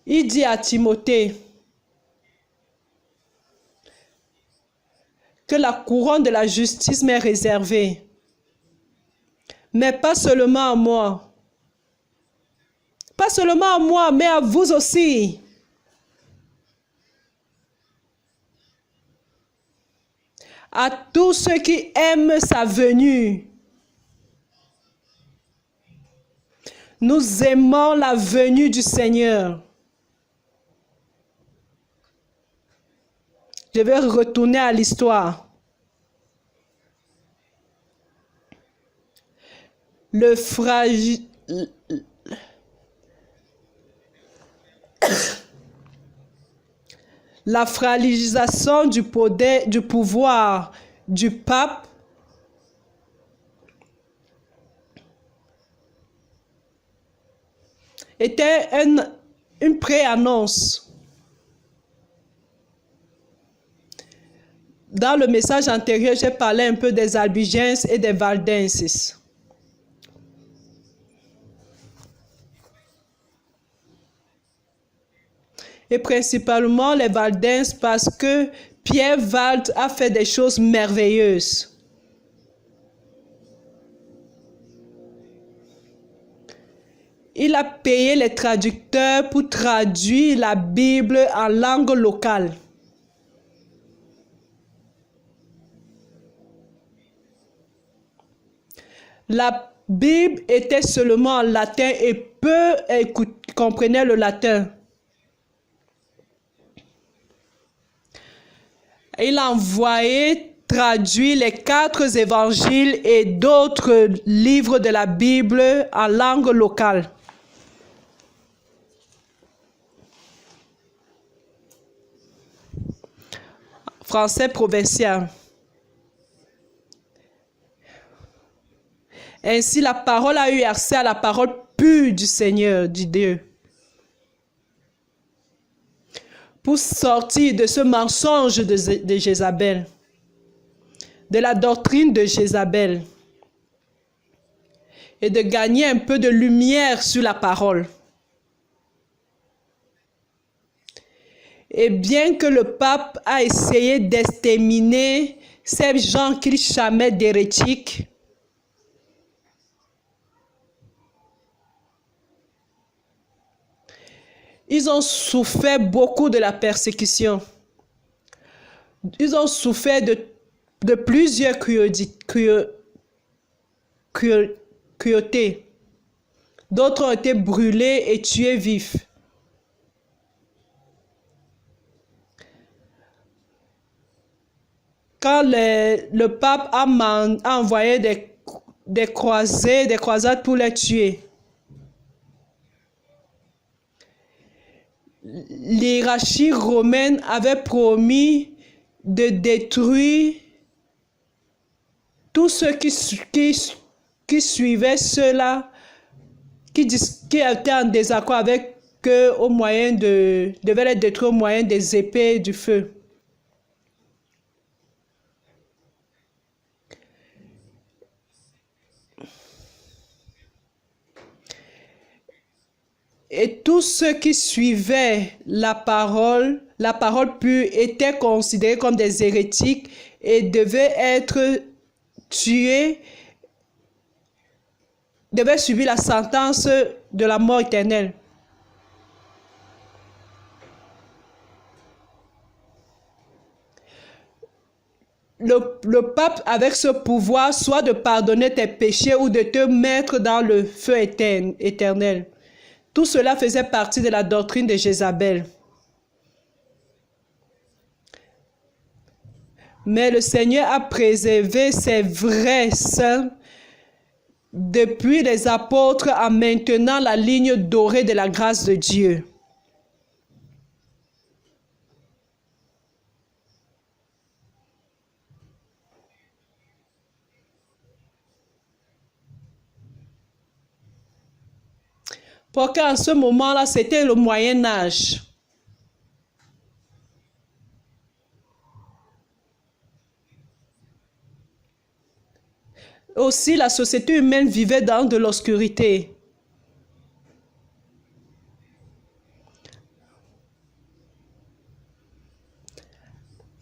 Il dit à Timothée que la couronne de la justice m'est réservée, mais pas seulement à moi. Pas seulement à moi, mais à vous aussi. À tous ceux qui aiment sa venue. Nous aimons la venue du Seigneur. Je vais retourner à l'histoire. La fragilisation du pouvoir du pape était une préannonce. Dans le message antérieur, j'ai parlé un peu des Albigenses et des Valdenses. Et principalement les Valdenses parce que Pierre Valde a fait des choses merveilleuses. Il a payé les traducteurs pour traduire la Bible en langue locale. La Bible était seulement en latin et peu comprenaient le latin. Il a envoyé traduire les 4 évangiles et d'autres livres de la Bible en langue locale. Français provincial. Ainsi, la parole a eu accès à la parole pure du Seigneur, du Dieu. Pour sortir de ce mensonge de Jézabel, de la doctrine de Jézabel, et de gagner un peu de lumière sur la parole. Et bien que le pape a essayé d'exterminer ces gens qu'il chamait d'hérétiques, ils ont souffert beaucoup de la persécution. Ils ont souffert de plusieurs cruautés. D'autres ont été brûlés et tués vifs. Quand le pape a envoyé des croisades pour les tuer, l'hiérarchie romaine avait promis de détruire tous ceux qui suivaient ceux-là, qui étaient en désaccord avec eux devaient les détruire au moyen des épées et du feu. Et tous ceux qui suivaient la parole pure, étaient considérés comme des hérétiques et devaient être tués, devaient subir la sentence de la mort éternelle. Le pape, avec ce pouvoir, soit de pardonner tes péchés ou de te mettre dans le feu éternel. Tout cela faisait partie de la doctrine de Jézabel. Mais le Seigneur a préservé ses vrais saints depuis les apôtres en maintenant la ligne dorée de la grâce de Dieu. Parce qu'en ce moment-là, c'était le Moyen Âge. Aussi, la société humaine vivait dans de l'obscurité.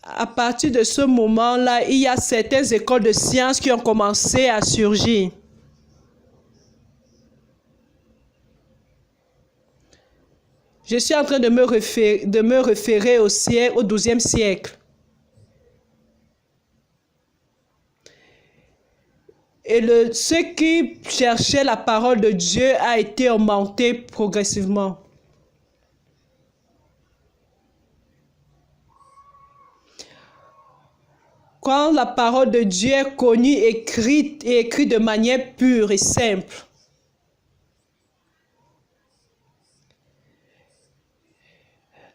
À partir de ce moment-là, il y a certaines écoles de sciences qui ont commencé à surgir. Je suis en train de me référer au XIIe siècle. Et ceux qui cherchaient la parole de Dieu a été augmenté progressivement. Quand la parole de Dieu est connue, écrite de manière pure et simple,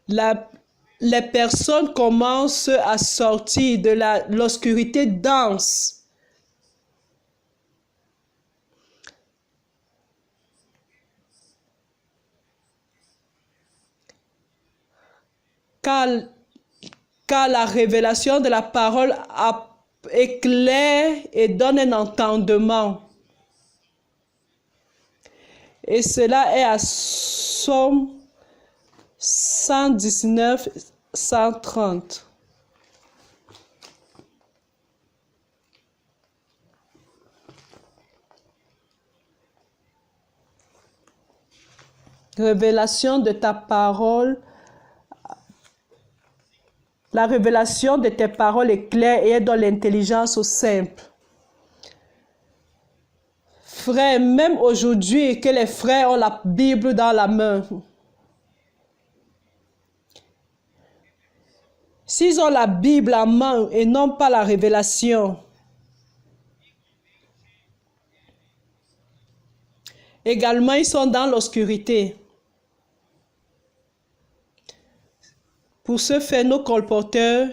les personnes commencent à sortir de l'obscurité dense. Car la révélation de la parole éclaire et donne un entendement. Et cela est à Somme 119, 130. Révélation de ta parole. La révélation de tes paroles est claire et donne l'intelligence aux simples. Frères, même aujourd'hui que les frères ont la Bible dans la main, s'ils ont la Bible en main et non pas la révélation, également ils sont dans l'obscurité. Pour ce faire, nos colporteurs,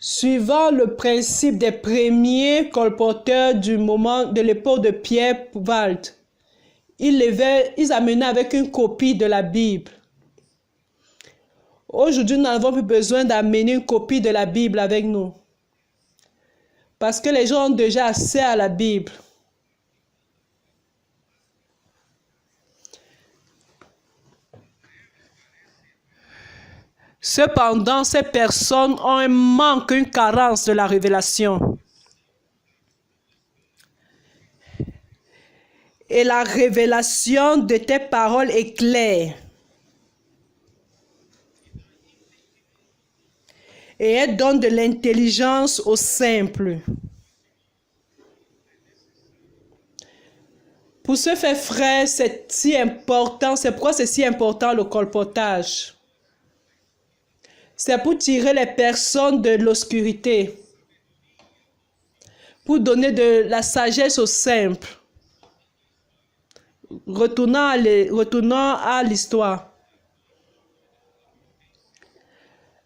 suivant le principe des premiers colporteurs du moment de l'époque de Pierre Vald, ils amenaient avec une copie de la Bible. Aujourd'hui, nous n'avons plus besoin d'amener une copie de la Bible avec nous. Parce que les gens ont déjà accès à la Bible. Cependant, ces personnes ont un manque, une carence de la révélation. Et la révélation de tes paroles est claire. Et elle donne de l'intelligence aux simples. Pour ce fait, frère, c'est si important. C'est pourquoi c'est si important le colportage. C'est pour tirer les personnes de l'obscurité. Pour donner de la sagesse aux simples. Retournons à l'histoire.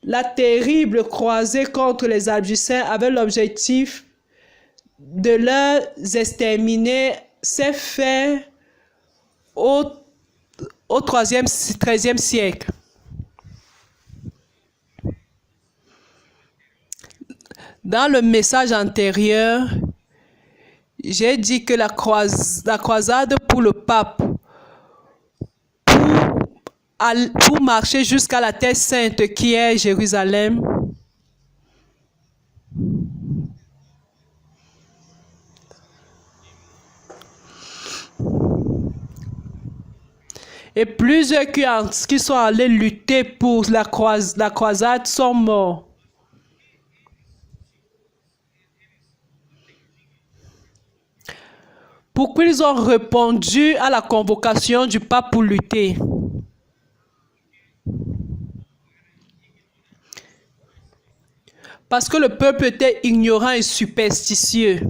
La terrible croisée contre les Abjusiens avait l'objectif de leur exterminer. C'est fait au XIIIe siècle. Dans le message antérieur, j'ai dit que la croisade pour le pape, pour marcher jusqu'à la terre sainte qui est Jérusalem, et plusieurs qui sont allés lutter pour la croisade sont morts. Pourquoi ils ont répondu à la convocation du pape pour lutter? Parce que le peuple était ignorant et superstitieux.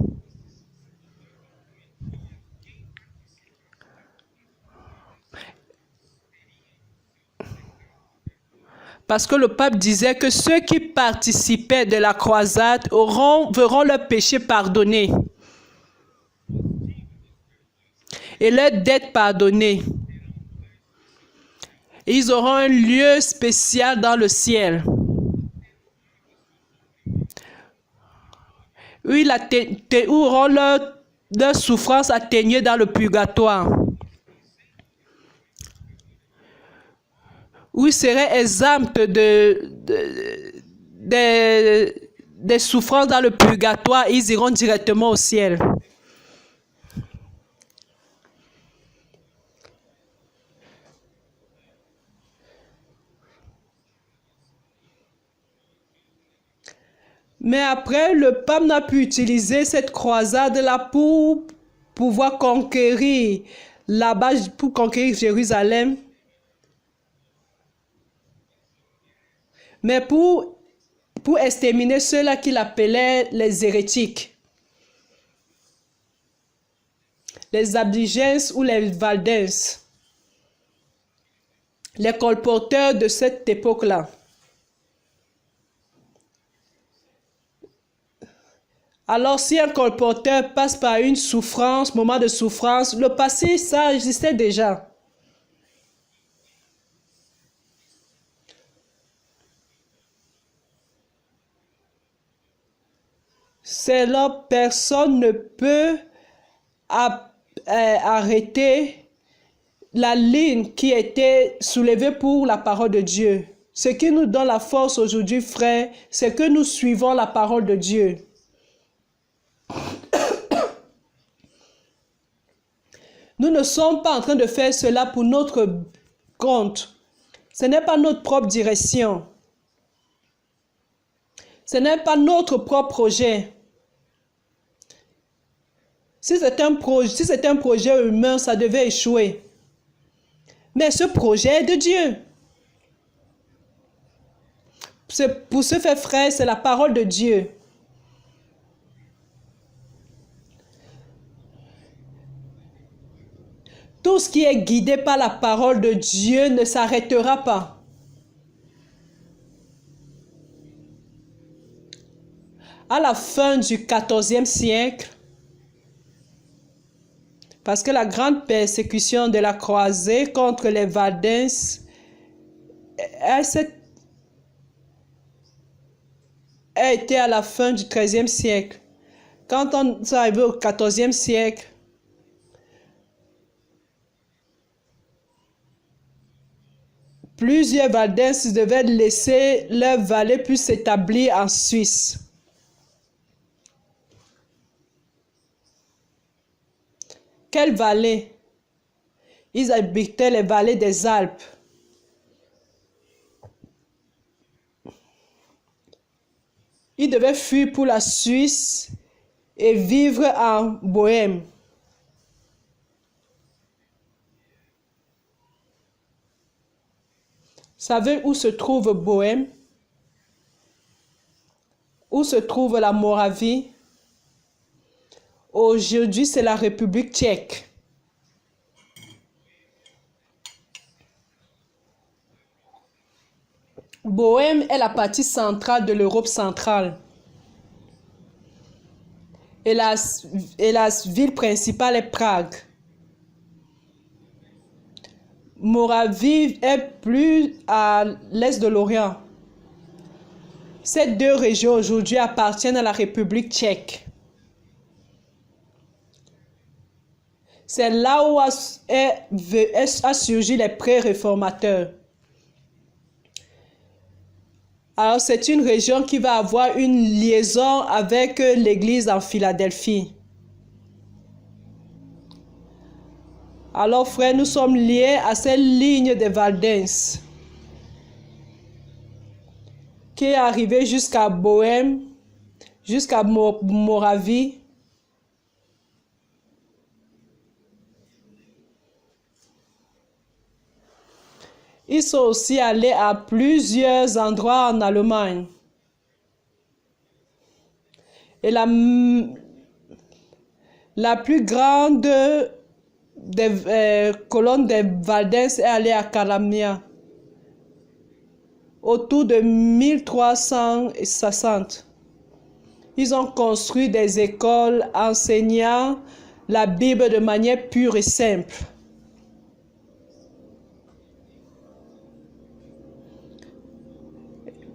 Parce que le pape disait que ceux qui participaient de la croisade verront leurs péchés pardonnés. Et leurs dettes pardonnées. Et ils auront un lieu spécial dans le ciel. Où ils auront leur souffrance atténuée dans le purgatoire. Où ils seraient exempts des souffrances dans le purgatoire, ils iront directement au ciel. Mais après, le pape n'a pu utiliser cette croisade-là pour pouvoir conquérir là-bas, pour conquérir Jérusalem. Mais pour exterminer ceux-là qu'il appelait les hérétiques, les Abdigens ou les Valdens, les colporteurs de cette époque-là. Alors, si un colporteur passe par une souffrance, moment de souffrance, le passé, ça existait déjà. C'est là, personne ne peut arrêter la ligne qui était soulevée pour la parole de Dieu. Ce qui nous donne la force aujourd'hui, frère, c'est que nous suivons la parole de Dieu. Nous ne sommes pas en train de faire cela pour notre compte. Ce n'est pas notre propre direction. Ce n'est pas notre propre projet. Si c'est un projet humain, ça devait échouer. Mais ce projet est de Dieu. Pour ce fait, frère, c'est la parole de Dieu. Tout ce qui est guidé par la parole de Dieu ne s'arrêtera pas. À la fin du XIVe siècle, parce que la grande persécution de la croisée contre les Valdens a été à la fin du XIIIe siècle. Quand on est arrivé au XIVe siècle, Plusieurs Valdenses devaient laisser leur vallée pour s'établir en Suisse. Quelle vallée? Ils habitaient les vallées des Alpes. Ils devaient fuir pour la Suisse et vivre en Bohême. Savez où se trouve Bohême? Où se trouve la Moravie? Aujourd'hui, c'est la République tchèque. Bohême est la partie centrale de l'Europe centrale. Et la ville principale est Prague. Moravie est plus à l'est de l'Orient. Ces deux régions aujourd'hui appartiennent à la République tchèque. C'est là où a surgi les pré-réformateurs. Alors, c'est une région qui va avoir une liaison avec l'église en Philadelphie. Alors, frères, nous sommes liés à cette ligne de Valdense qui est arrivée jusqu'à Bohême, jusqu'à Moravie. Ils sont aussi allés à plusieurs endroits en Allemagne. Et la plus grande des colonnes des Valdenses est allée à Calamia, autour de 1360. Ils ont construit des écoles enseignant la Bible de manière pure et simple.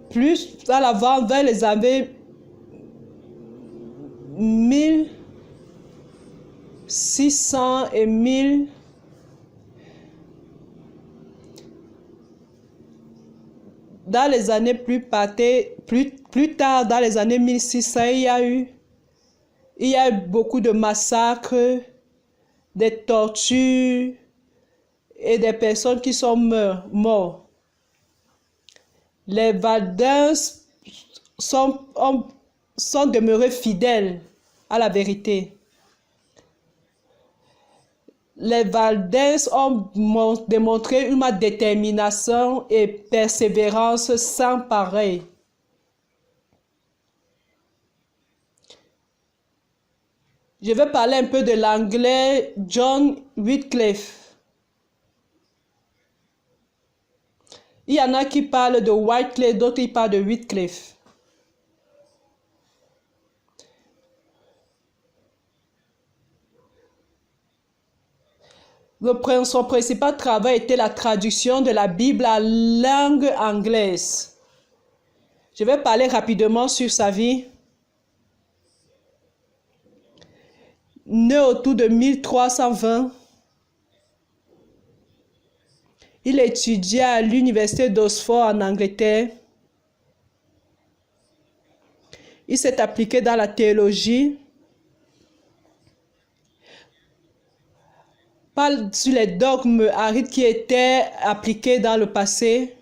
Plus à l'avant, vers les années 1600 et 1000, dans les années plus tard, dans les années 1600, il y a eu beaucoup de massacres, des tortures et des personnes qui sont mortes. Les Valdenses sont demeurés fidèles à la vérité. Les Valdenses ont démontré une détermination et persévérance sans pareil. Je vais parler un peu de l'anglais John Wycliffe. Il y en a qui parlent de Wycliffe, d'autres qui parlent de Wycliffe. Son principal travail était la traduction de la Bible en langue anglaise. Je vais parler rapidement sur sa vie. Né autour de 1320, il étudia à l'université d'Oxford en Angleterre. Il s'est appliqué dans la théologie, parle sur les dogmes arides qui étaient appliqués dans le passé,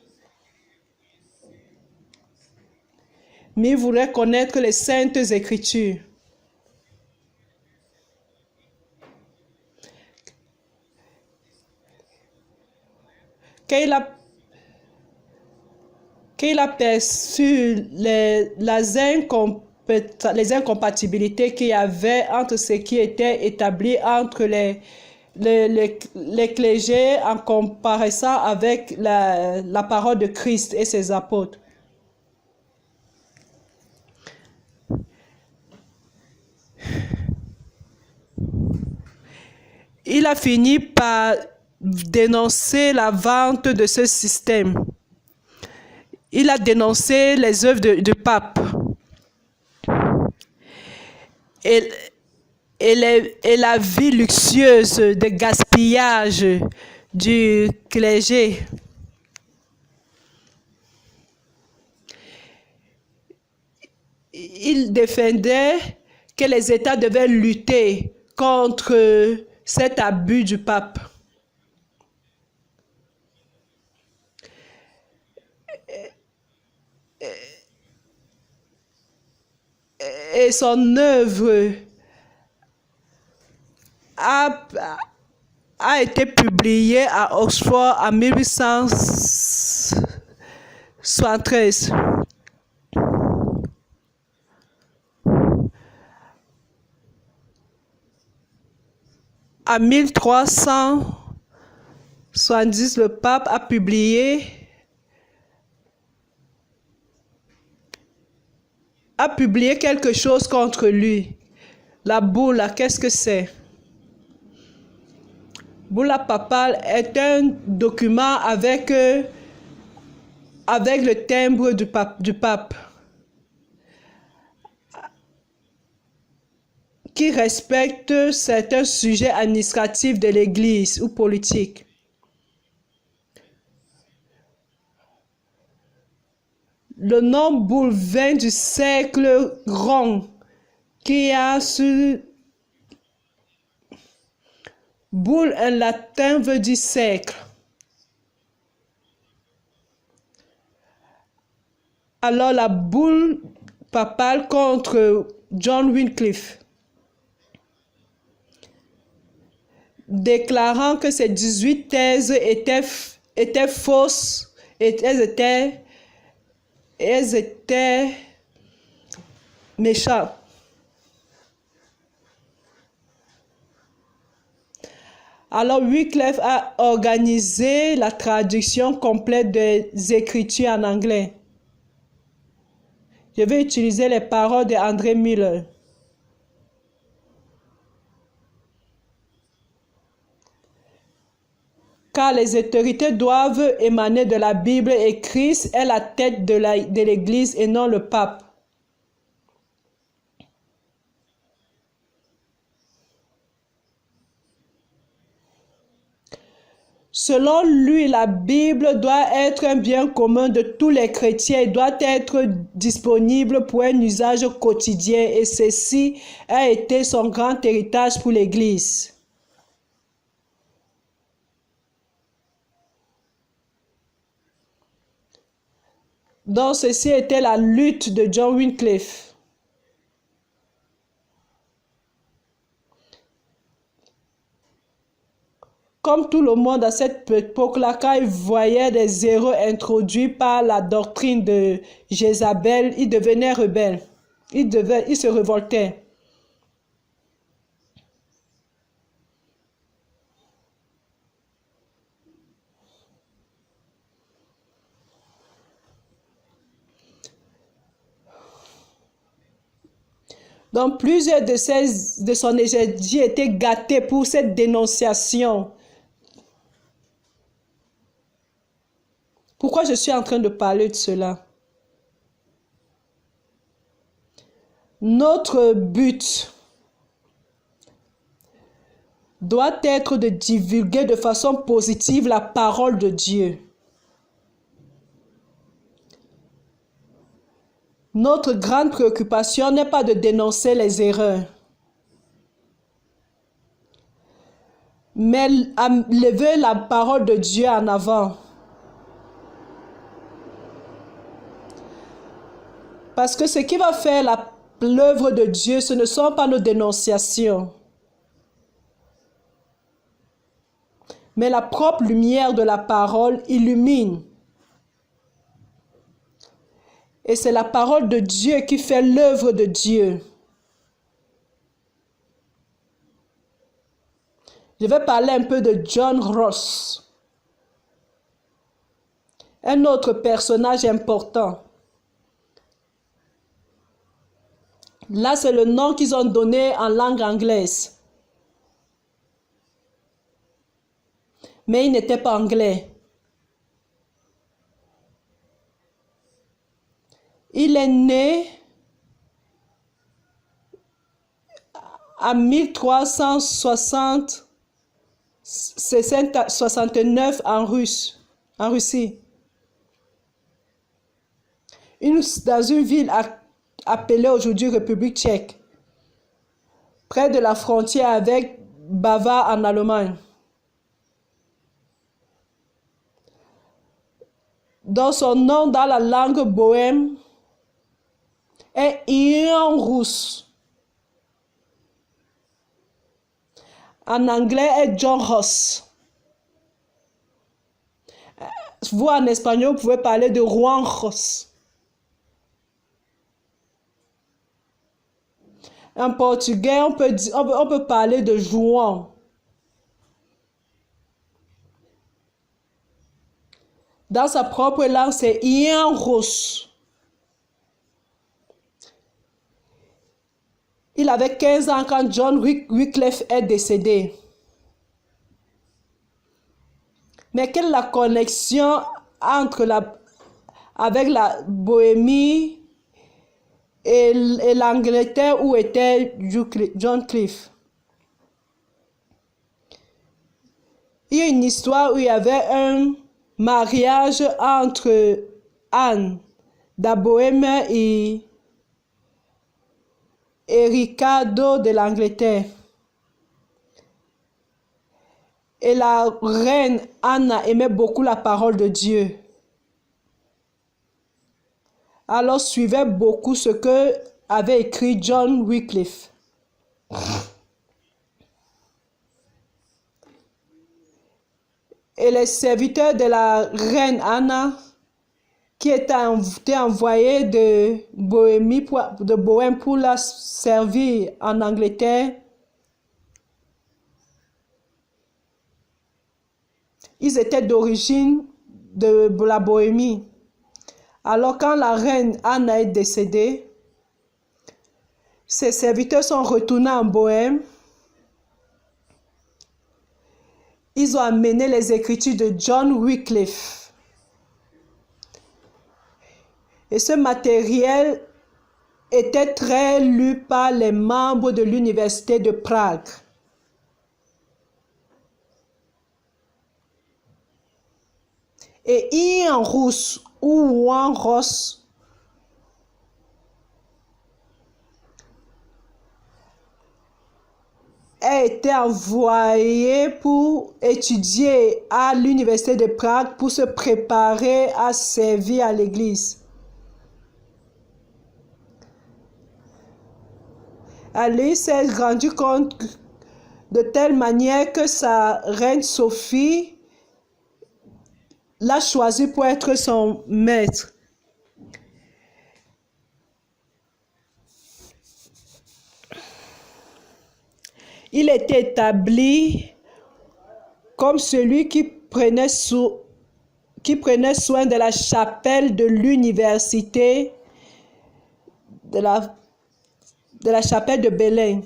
mais il voulait connaître les saintes écritures. Quand il a perçu les incompatibilités qu'il y avait entre ce qui était établi entre les clergés en comparaissant avec la parole de Christ et ses apôtres. Il a fini par dénoncer la vente de ce système. Il a dénoncé les œuvres du pape et la vie luxueuse de gaspillage du clergé. il défendait que les États devaient lutter contre cet abus du pape. Et son œuvre a été publiée à Oxford en 1873. En 1370, le pape a publié quelque chose contre lui. La bulla, qu'est-ce que c'est? Bulla papale est un document avec le timbre du pape qui respecte certains sujets administratifs de l'Église ou politiques. Le nom boule vient du cercle rond qui a sur boule en latin veut dire cercle. Alors la bulle papale contre John Wycliffe, déclarant que ces 18 thèses étaient fausses et elles étaient méchantes. Alors Wycliffe a organisé la traduction complète des Écritures en anglais. Je vais utiliser les paroles de André Miller. Car les autorités doivent émaner de la Bible et Christ est la tête de l'Église et non le pape. Selon lui, la Bible doit être un bien commun de tous les chrétiens et doit être disponible pour un usage quotidien et ceci a été son grand héritage pour l'Église. Donc ceci était la lutte de John Wycliffe. Comme tout le monde à cette époque-là, quand il voyait des erreurs introduites par la doctrine de Jézabel, il devenait rebelle. Il se révoltait. Donc plusieurs de son exégèse étaient gâtés pour cette dénonciation. Pourquoi je suis en train de parler de cela? Notre but doit être de divulguer de façon positive la parole de Dieu. Notre grande préoccupation n'est pas de dénoncer les erreurs, mais lever la parole de Dieu en avant. Parce que ce qui va faire l'œuvre de Dieu, ce ne sont pas nos dénonciations, mais la propre lumière de la parole illumine. Et c'est la parole de Dieu qui fait l'œuvre de Dieu. Je vais parler un peu de John Ross, un autre personnage important. Là, c'est le nom qu'ils ont donné en langue anglaise. Mais il n'était pas anglais. Il est né en 1369 en Russie. Dans une ville appelée aujourd'hui République tchèque, près de la frontière avec Bavard en Allemagne. Dans son nom, dans la langue bohème, est Ian Rousse. En anglais, est John Ross. Vous, en espagnol, vous pouvez parler de Juan Ross. En portugais, on peut parler de João. Dans sa propre langue, c'est Ian Rousse. Il avait 15 ans quand John Wycliffe est décédé. Mais quelle est la connexion avec la Bohémie et l'Angleterre où était John Cliff? Il y a une histoire où il y avait un mariage entre Anne de Bohême et Ricardo de l'Angleterre. Et la reine Anna aimait beaucoup la parole de Dieu. Alors suivait beaucoup ce que avait écrit John Wycliffe. Et les serviteurs de la reine Anna, qui étaient envoyés de Bohême pour la servir en Angleterre, ils étaient d'origine de la Bohémie. Alors quand la reine Anna est décédée, ses serviteurs sont retournés en Bohême. Ils ont amené les écritures de John Wycliffe. Et ce matériel était très lu par les membres de l'université de Prague. Et Ian Rousse ou Juan Ross a été envoyé pour étudier à l'université de Prague pour se préparer à servir à l'église. Alice s'est rendu compte de telle manière que sa reine Sophie l'a choisi pour être son maître. Il était établi comme celui qui prenait soin de la chapelle de l'université de la chapelle de Belém.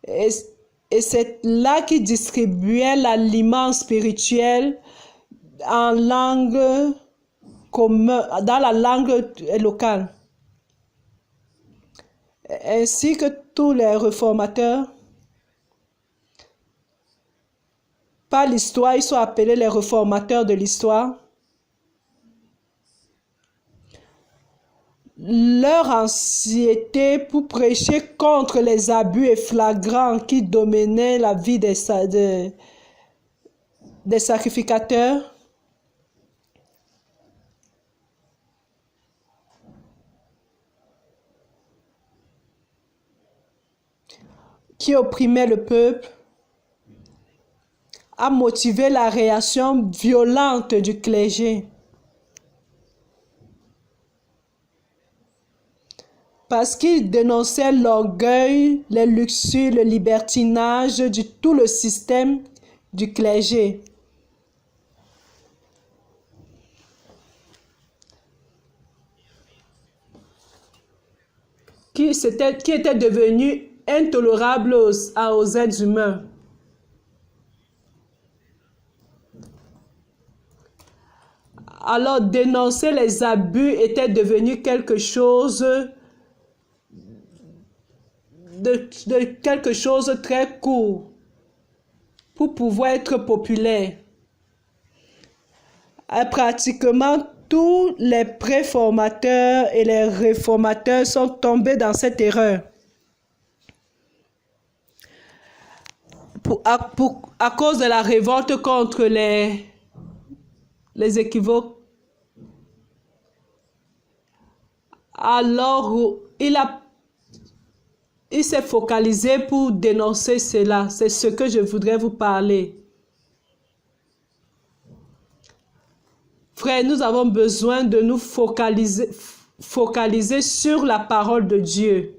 Et c'est là qu'il distribuait l'aliment spirituel en langue commune, dans la langue locale. Ainsi que tous les réformateurs, par l'histoire, ils sont appelés les réformateurs de l'histoire. Leur ancienneté pour prêcher contre les abus et flagrants qui dominaient la vie des sacrificateurs, qui opprimaient le peuple, a motivé la réaction violente du clergé. Parce qu'il dénonçait l'orgueil, les luxures, le libertinage de tout le système du clergé. Qui était devenu intolérable aux êtres humains. Alors dénoncer les abus était devenu quelque chose de quelque chose de très court pour pouvoir être populaire. Et pratiquement tous les préformateurs et les réformateurs sont tombés dans cette erreur. À cause de la révolte contre les équivoques. Alors, il s'est focalisé pour dénoncer cela. C'est ce que je voudrais vous parler. Frères, nous avons besoin de nous focaliser sur la parole de Dieu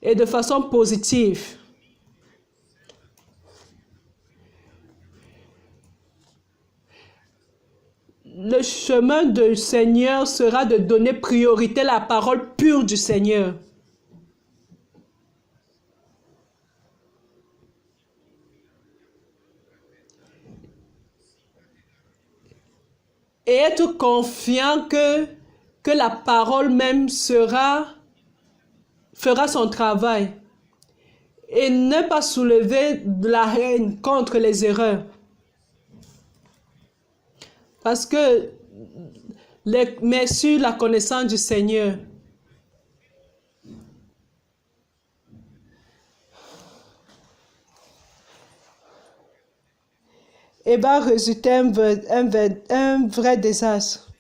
et de façon positive. Le chemin du Seigneur sera de donner priorité à la parole pure du Seigneur. Et être confiant que la parole même fera son travail. Et ne pas soulever de la haine contre les erreurs. Parce que, mais sur la connaissance du Seigneur. Et va résulter un vrai désastre.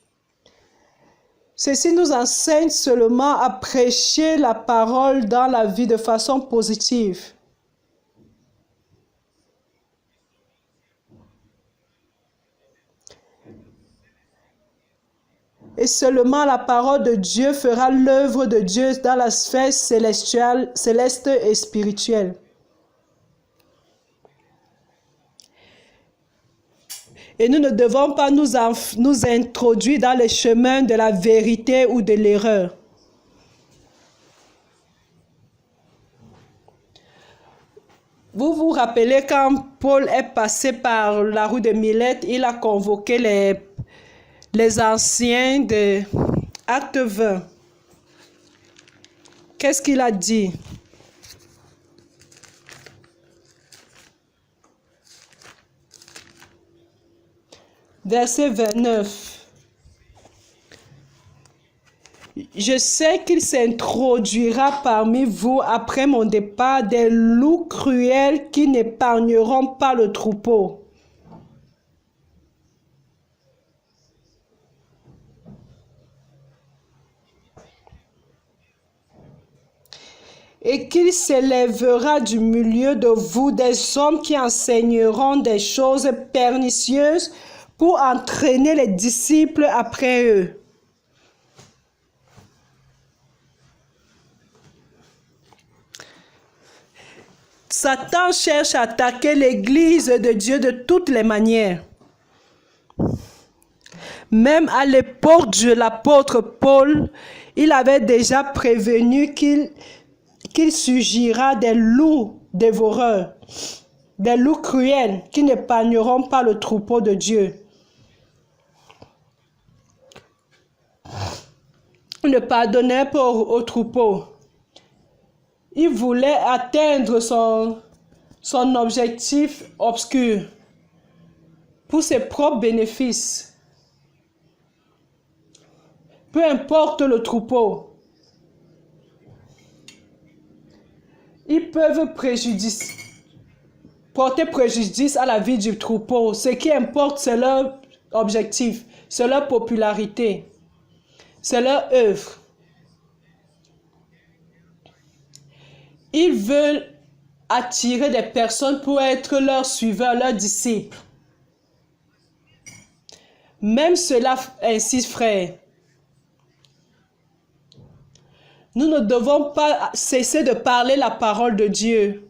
Ceci nous enseigne seulement à prêcher la parole dans la vie de façon positive. Et seulement la parole de Dieu fera l'œuvre de Dieu dans la sphère céleste et spirituelle. Et nous ne devons pas nous introduire dans les chemins de la vérité ou de l'erreur. Vous vous rappelez quand Paul est passé par la rue de Milette, il a convoqué les anciens de Acte 20. Qu'est-ce qu'il a dit? Verset 29. Je sais qu'il s'introduira parmi vous après mon départ des loups cruels qui n'épargneront pas le troupeau. Et qu'il s'élèvera du milieu de vous des hommes qui enseigneront des choses pernicieuses pour entraîner les disciples après eux. Satan cherche à attaquer l'Église de Dieu de toutes les manières. Même à l'époque de l'apôtre Paul, il avait déjà prévenu qu'il surgira des loups dévoreurs, des loups cruels qui n'épargneront pas le troupeau de Dieu. Il ne pardonnait pas au troupeau. Il voulait atteindre son objectif obscur pour ses propres bénéfices. Peu importe le troupeau, ils peuvent porter préjudice à la vie du troupeau. Ce qui importe, c'est leur objectif, c'est leur popularité, c'est leur œuvre. Ils veulent attirer des personnes pour être leurs suiveurs, leurs disciples. Même cela, ainsi, frères, nous ne devons pas cesser de parler la parole de Dieu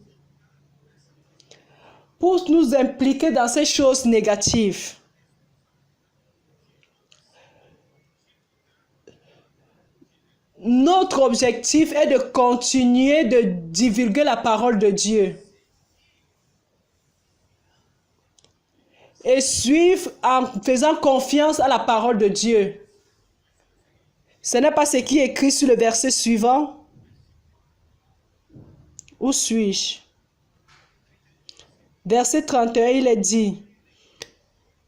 pour nous impliquer dans ces choses négatives. Notre objectif est de continuer de divulguer la parole de Dieu et suivre en faisant confiance à la parole de Dieu. Ce n'est pas ce qui est écrit sur le verset suivant. Où suis-je? Verset 31, il est dit: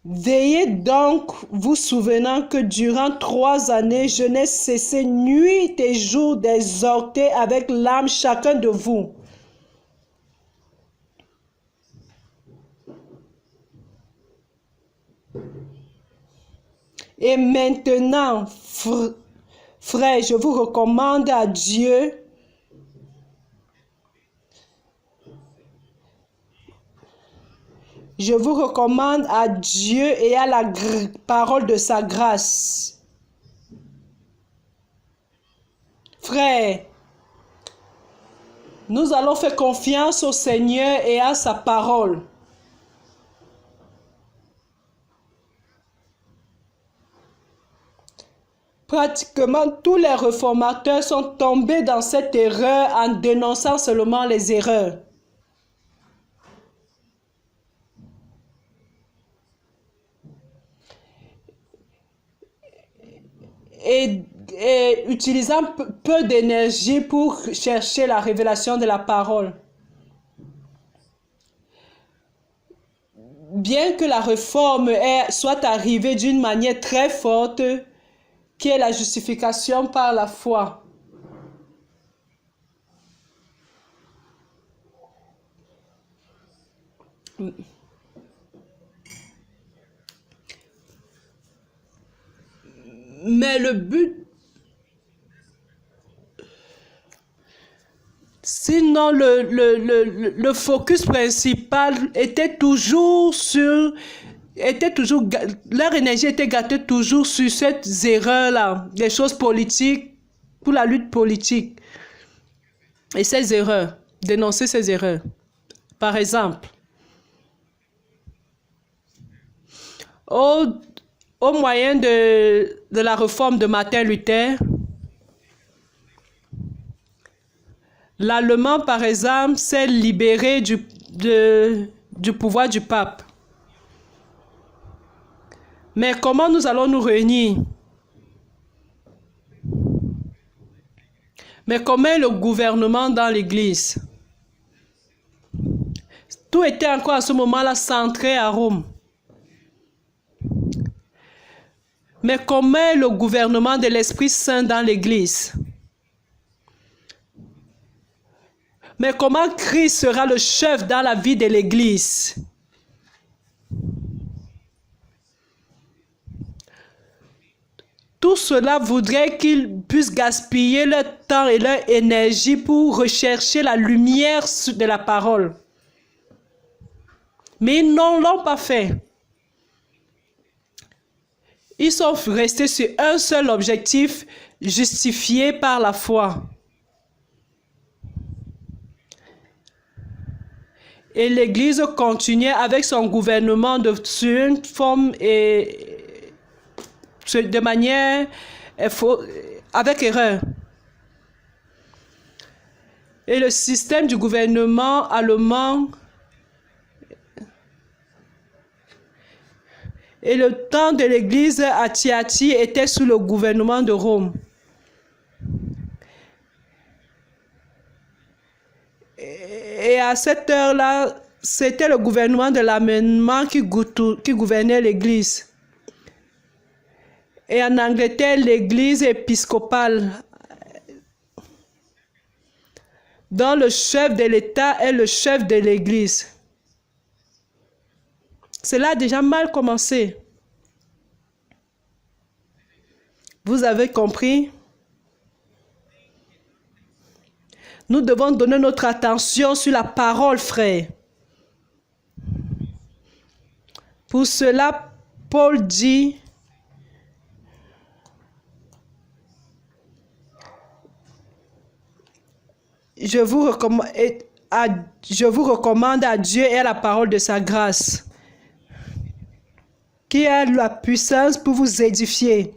Veillez donc, vous souvenant que durant 3 années, je n'ai cessé nuit et jour d'exhorter avec l'âme chacun de vous. Et maintenant, frères, je vous recommande à Dieu et à la parole de sa grâce. Frères, nous allons faire confiance au Seigneur et à sa parole. Pratiquement tous les réformateurs sont tombés dans cette erreur en dénonçant seulement les erreurs. Et utilisant peu d'énergie pour chercher la révélation de la parole. Bien que la réforme soit arrivée d'une manière très forte, qui est la justification par la foi. Mais le but, sinon le focus principal était toujours leur énergie était gâtée toujours sur cette erreur-là, des choses politiques, pour la lutte politique. Et ces erreurs, dénoncer ces erreurs. Par exemple, au moyen de la réforme de Martin Luther, l'Allemand, par exemple, s'est libéré du pouvoir du pape. Mais comment nous allons nous réunir? Mais comment est le gouvernement dans l'Église? Tout était encore à ce moment-là centré à Rome. Mais comment est le gouvernement de l'Esprit Saint dans l'Église? Mais comment Christ sera le chef dans la vie de l'Église? Tout cela voudrait qu'ils puissent gaspiller leur temps et leur énergie pour rechercher la lumière de la parole. Mais ils ne l'ont pas fait. Ils sont restés sur un seul objectif, justifié par la foi. Et l'Église continuait avec son gouvernement sur une forme et de manière avec erreur. Et le système du gouvernement allemand et le temps de l'Église à Thyatire était sous le gouvernement de Rome. Et à cette heure-là, c'était le gouvernement de l'amendement qui gouvernait l'Église. Et en Angleterre, l'Église épiscopale, dont le chef de l'État est le chef de l'Église. Cela a déjà mal commencé. Vous avez compris? Nous devons donner notre attention sur la parole, frère. Pour cela, Paul dit, je vous recommande à Dieu et à la parole de sa grâce, qui a la puissance pour vous édifier.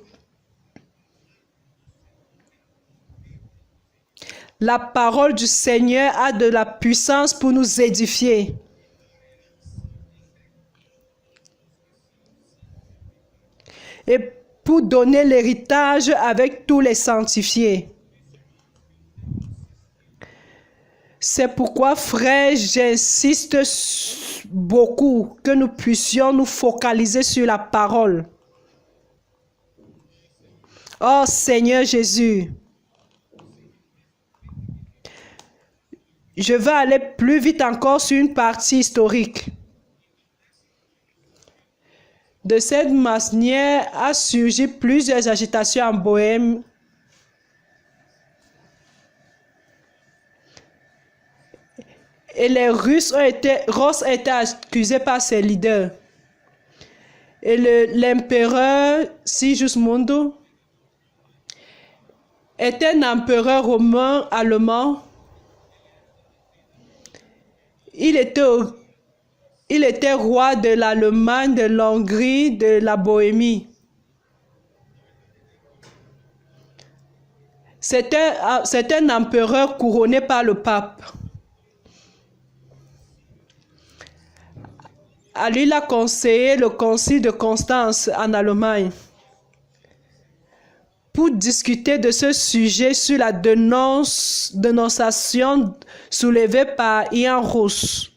La parole du Seigneur a de la puissance pour nous édifier. Et pour donner l'héritage avec tous les sanctifiés. C'est pourquoi, frères, j'insiste beaucoup, que nous puissions nous focaliser sur la parole. Oh Seigneur Jésus, je vais aller plus vite encore sur une partie historique. De cette manière a surgi plusieurs agitations en Bohême. Et les Russes ont été accusés par ses leaders. Et l'empereur Sigismund était un empereur romain allemand. Il était roi de l'Allemagne, de l'Hongrie, de la Bohémie. C'était un empereur couronné par le pape. À lui, il a conseillé le concile de Constance en Allemagne pour discuter de ce sujet sur la dénonciation soulevée par Ian Rus.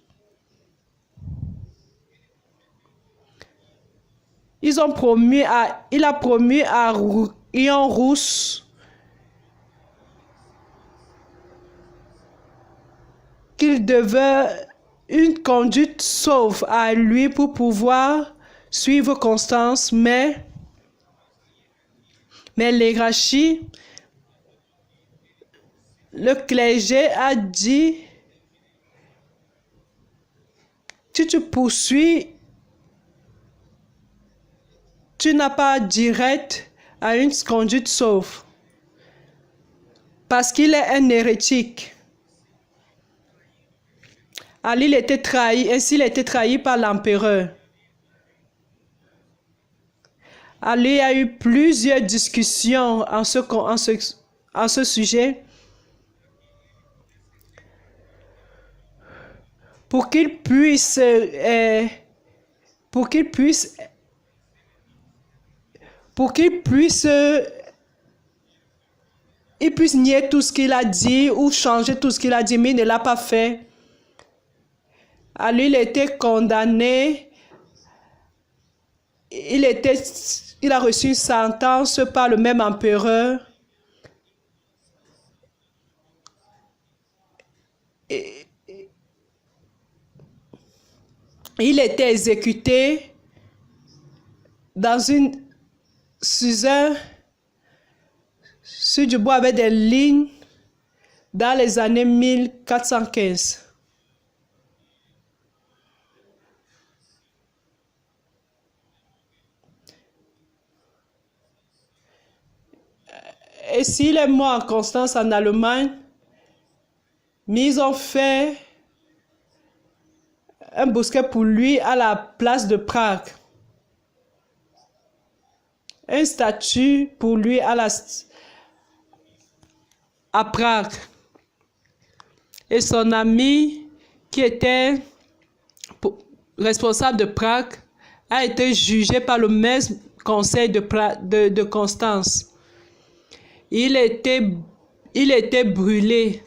Il a promis à Ian Rus qu'il devait une conduite sauve à lui pour pouvoir suivre Constance, mais l'hierarchie, le clergé a dit, si tu poursuis, tu n'as pas direct à une conduite sauve, parce qu'il est un hérétique. Ali il était trahi, ainsi il a été trahi par l'empereur. Ali a eu plusieurs discussions en ce sujet pour qu'il puisse nier tout ce qu'il a dit ou changer tout ce qu'il a dit, mais il ne l'a pas fait. Ali il a été condamné. Il a reçu une sentence par le même empereur. Il était exécuté sur du bois avec des lignes dans les années 1415. Et s'il est mort en Constance en Allemagne, mais ils ont fait un bosquet pour lui à la place de Prague. Un statut pour lui à Prague. Et son ami, qui était responsable de Prague, a été jugé par le même conseil de Constance. Il était brûlé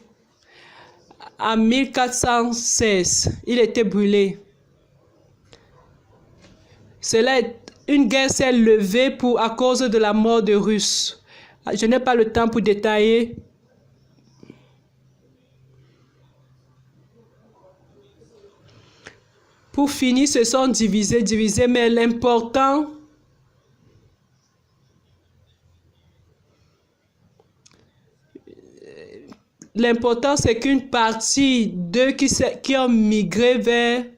en 1416. Il était brûlé. Une guerre s'est levée à cause de la mort de Russes. Je n'ai pas le temps pour détailler. Pour finir, se sont divisés, mais l'important, c'est qu'une partie d'eux qui ont migré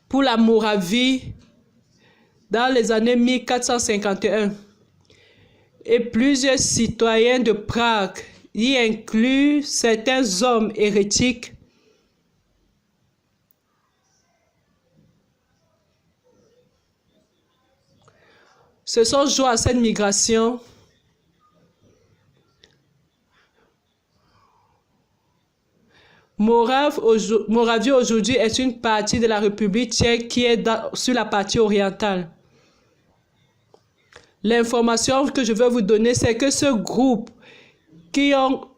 pour la Moravie dans les années 1451. Et plusieurs citoyens de Prague, y incluent certains hommes hérétiques, se sont joints à cette migration. Moravie aujourd'hui est une partie de la République tchèque qui est sur la partie orientale. L'information que je veux vous donner, c'est que ce groupe qui ont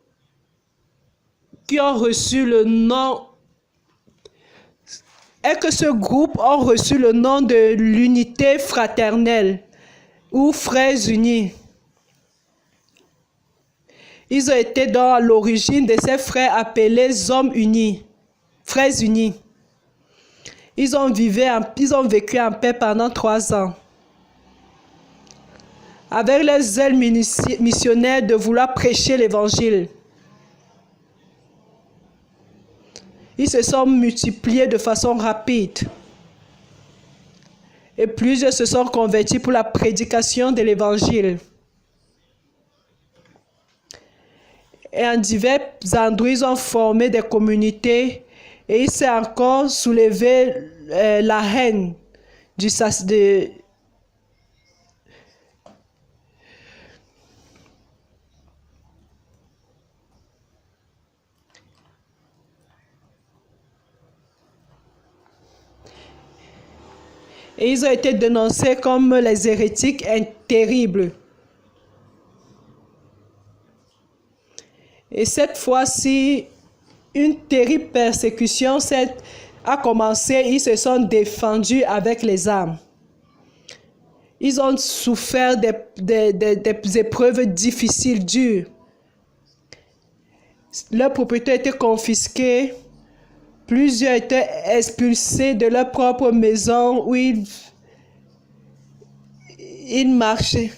reçu le nom, est que ce groupe a reçu le nom de l'unité fraternelle ou frères unis. Ils ont été dans l'origine de ces frères appelés hommes unis, frères unis. Ils ont vécu en paix pendant 3 ans. Avec leur zèle missionnaire de vouloir prêcher l'évangile. Ils se sont multipliés de façon rapide. Et plusieurs se sont convertis pour la prédication de l'évangile. Et en divers endroits, ils ont formé des communautés et il s'est encore soulevé la haine et ils ont été dénoncés comme les hérétiques terribles. Et cette fois-ci, une terrible persécution a commencé. Ils se sont défendus avec les armes. Ils ont souffert des épreuves difficiles, dures. Leurs propriétés étaient confisquées. Plusieurs étaient expulsés de leur propre maison où ils marchaient.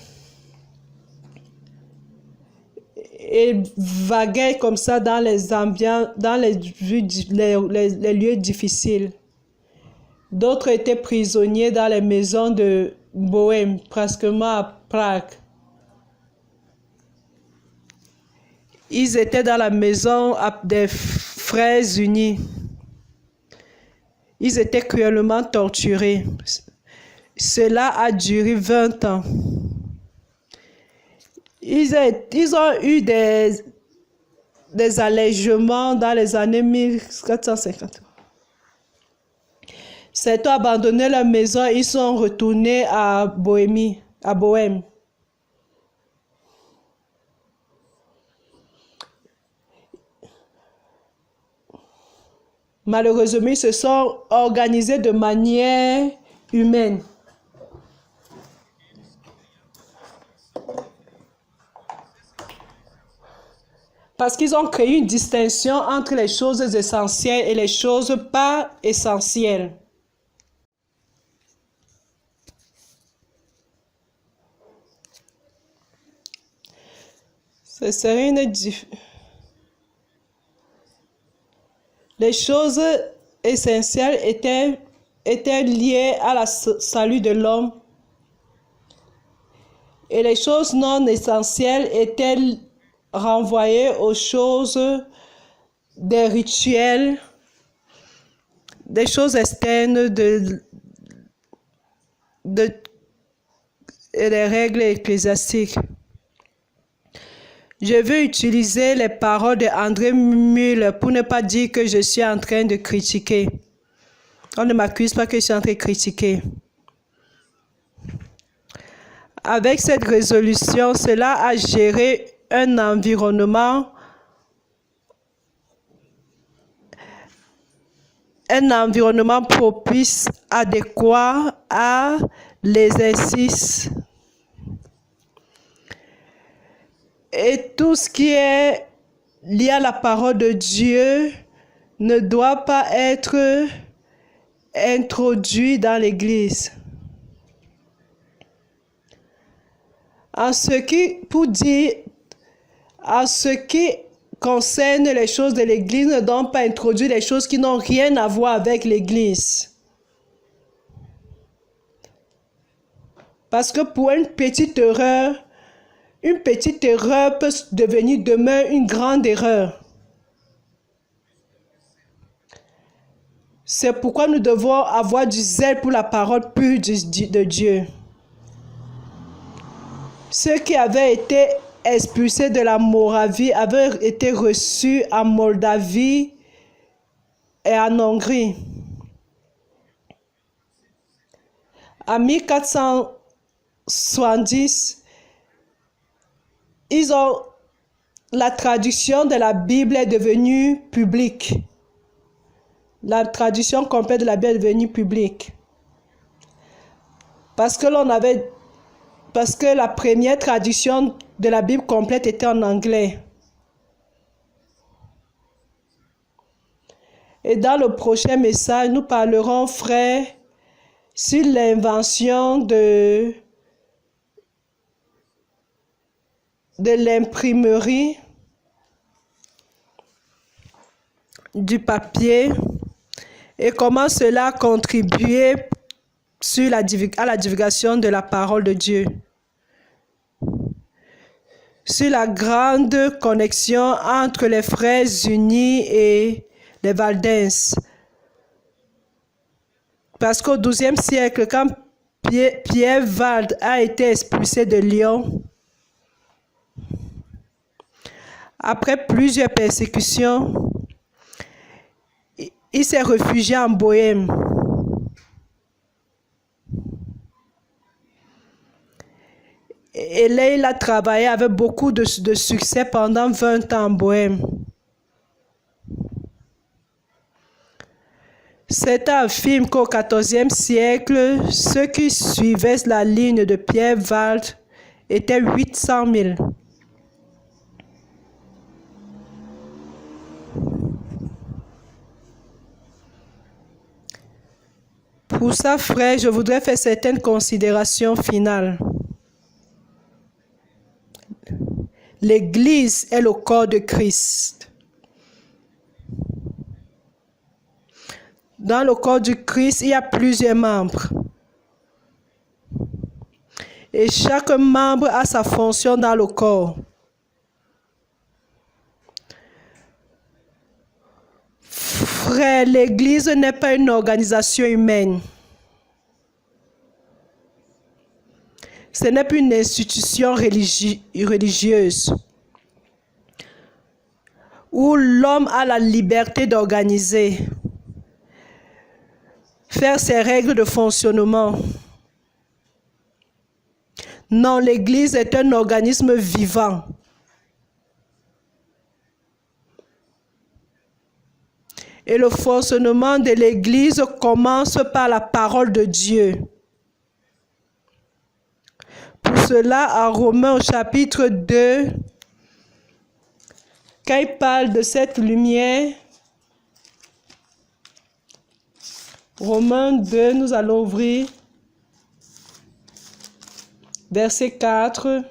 Et vaguaient comme ça dans les ambiances, dans les lieux difficiles. D'autres étaient prisonniers dans les maisons de Bohême, pratiquement à Prague. Ils étaient dans la maison des frères unis. Ils étaient cruellement torturés. Cela a duré 20 ans. Ils ont eu des allègements dans les années 1450. Certains ont abandonné leur maison et ils sont retournés à Bohême. Malheureusement, ils se sont organisés de manière humaine. Parce qu'ils ont créé une distinction entre les choses essentielles et les choses pas essentielles. Ce serait Les choses essentielles étaient liées à la salut de l'homme. Et les choses non essentielles étaient renvoyées aux choses des rituels, des choses externes et des règles ecclésiastiques. Je veux utiliser les paroles de André Müller pour ne pas dire que je suis en train de critiquer. On ne m'accuse pas que je suis en train de critiquer. Avec cette résolution, cela a géré un environnement propice, adéquat à l'exercice. Et tout ce qui est lié à la parole de Dieu ne doit pas être introduit dans l'Église. En ce qui concerne les choses de l'Église, ne doit pas introduire les choses qui n'ont rien à voir avec l'Église. Parce que pour une petite erreur peut devenir demain une grande erreur. C'est pourquoi nous devons avoir du zèle pour la parole pure de Dieu. Ceux qui avaient été expulsés de la Moravie avaient été reçus en Moldavie et en Hongrie. En 1470, la traduction de la Bible est devenue publique. la traduction complète de la Bible est devenue publique. Parce que la première traduction de la Bible complète était en anglais. Et dans le prochain message, nous parlerons, frères, sur l'invention de l'imprimerie, du papier et comment cela a contribué à la divulgation de la parole de Dieu. Sur la grande connexion entre les frères unis et les Valdenses. Parce qu'au XIIe siècle, quand Pierre Valde a été expulsé de Lyon, après plusieurs persécutions, il s'est réfugié en Bohême. Et là, il a travaillé avec beaucoup de succès pendant 20 ans en Bohême. Certains affirment qu'au XIVe siècle, ceux qui suivaient la ligne de Pierre Valde étaient 800 000. Pour ça, frère, je voudrais faire certaines considérations finales. L'Église est le corps de Christ. Dans le corps du Christ, il y a plusieurs membres. Et chaque membre a sa fonction dans le corps. Frère, l'Église n'est pas une organisation humaine. Ce n'est plus une institution religieuse où l'homme a la liberté d'organiser, faire ses règles de fonctionnement. Non, l'Église est un organisme vivant. Et le fonctionnement de l'Église commence par la parole de Dieu. Pour cela, en Romains au chapitre 2, quand il parle de cette lumière, Romains 2, nous allons ouvrir verset 4.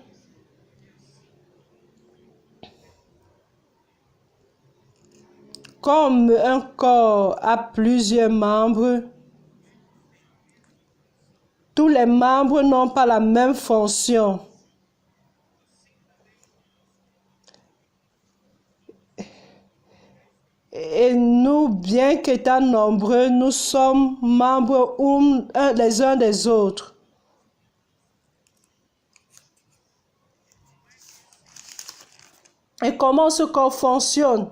Comme un corps a plusieurs membres, tous les membres n'ont pas la même fonction. Et nous, bien qu'étant nombreux, nous sommes membres les uns des autres. Et comment ce corps fonctionne?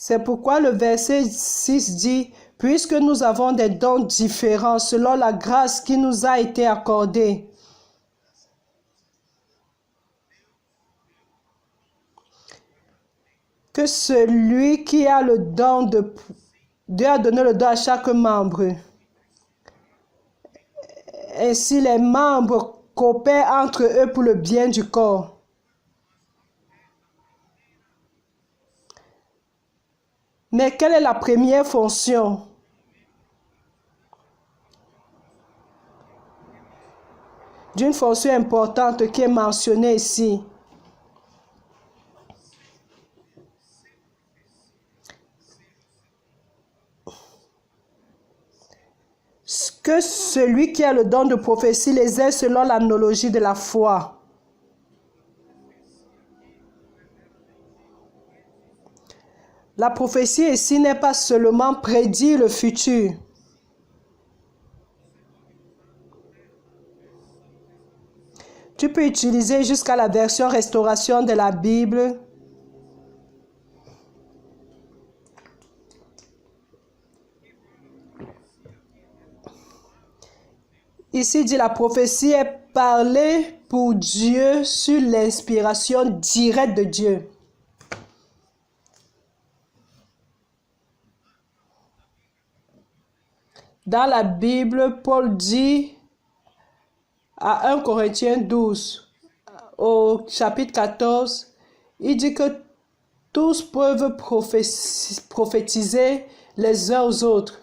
C'est pourquoi le verset 6 dit, « Puisque nous avons des dons différents selon la grâce qui nous a été accordée. » Que celui qui a le don de... Dieu a donné le don à chaque membre. Ainsi, les membres coopèrent entre eux pour le bien du corps. Mais quelle est la première fonction? D'une fonction importante qui est mentionnée ici. Que celui qui a le don de prophétie les aide selon l'analogie de la foi. La prophétie ici n'est pas seulement prédire le futur. Tu peux utiliser jusqu'à la version restauration de la Bible. Ici dit la prophétie est parlée pour Dieu sur l'inspiration directe de Dieu. Dans la Bible, Paul dit à 1 Corinthiens 12, au chapitre 14, il dit que tous peuvent prophétiser les uns aux autres.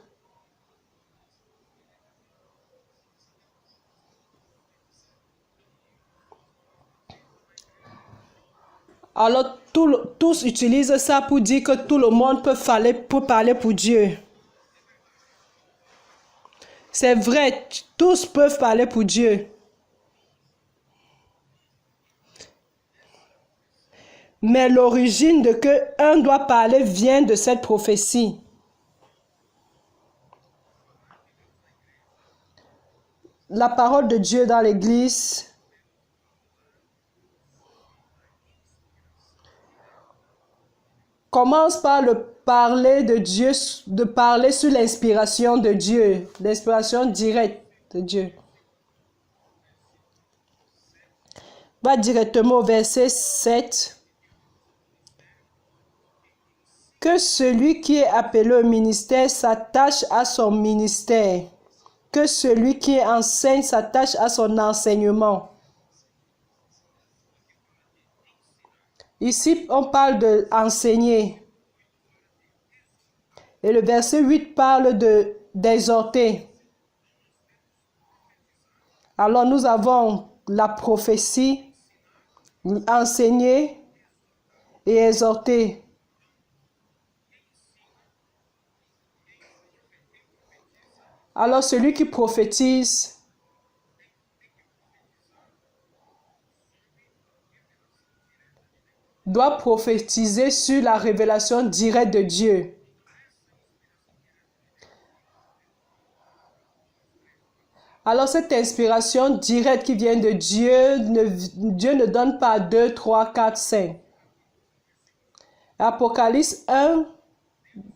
Alors, tous utilisent ça pour dire que tout le monde peut parler pour Dieu. C'est vrai, tous peuvent parler pour Dieu. Mais l'origine de que un doit parler vient de cette prophétie. La parole de Dieu dans l'Église commence par le parler de Dieu, de parler sur l'inspiration de Dieu, l'inspiration directe de Dieu. Va directement au verset 7. Que celui qui est appelé au ministère s'attache à son ministère. Que celui qui enseigne s'attache à son enseignement. Ici, on parle d'enseigner. Et le verset 8 parle d'exhorter. Alors nous avons la prophétie, enseigner et exhorter. Alors celui qui prophétise doit prophétiser sur la révélation directe de Dieu. Alors cette inspiration directe qui vient de Dieu, Dieu ne donne pas 2, 3, 4, 5. Apocalypse 1,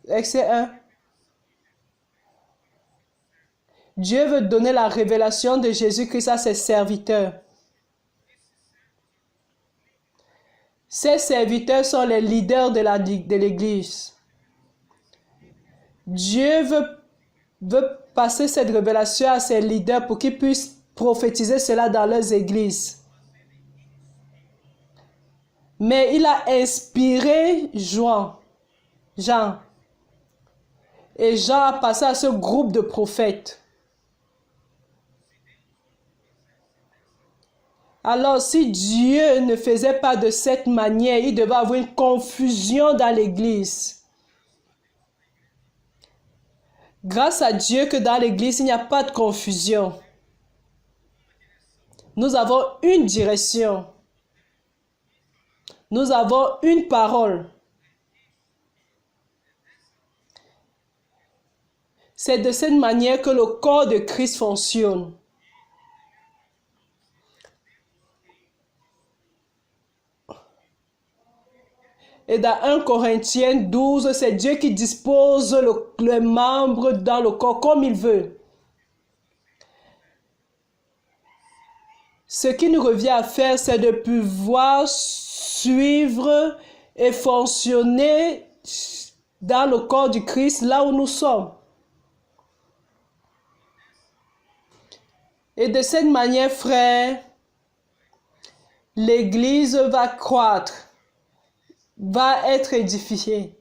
verset 1. Dieu veut donner la révélation de Jésus-Christ à ses serviteurs. Ces serviteurs sont les leaders de l'Église. Dieu veut passer cette révélation à ses leaders pour qu'ils puissent prophétiser cela dans leurs églises. Mais il a inspiré Jean. Et Jean a passé à ce groupe de prophètes. Alors, si Dieu ne faisait pas de cette manière, il devait avoir une confusion dans l'Église. Grâce à Dieu que dans l'Église, il n'y a pas de confusion. Nous avons une direction. Nous avons une parole. C'est de cette manière que le corps de Christ fonctionne. Et dans 1 Corinthiens 12, c'est Dieu qui dispose les membres dans le corps comme il veut. Ce qui nous revient à faire, c'est de pouvoir suivre et fonctionner dans le corps du Christ, là où nous sommes. Et de cette manière, frère, l'Église va croître, va être édifiée.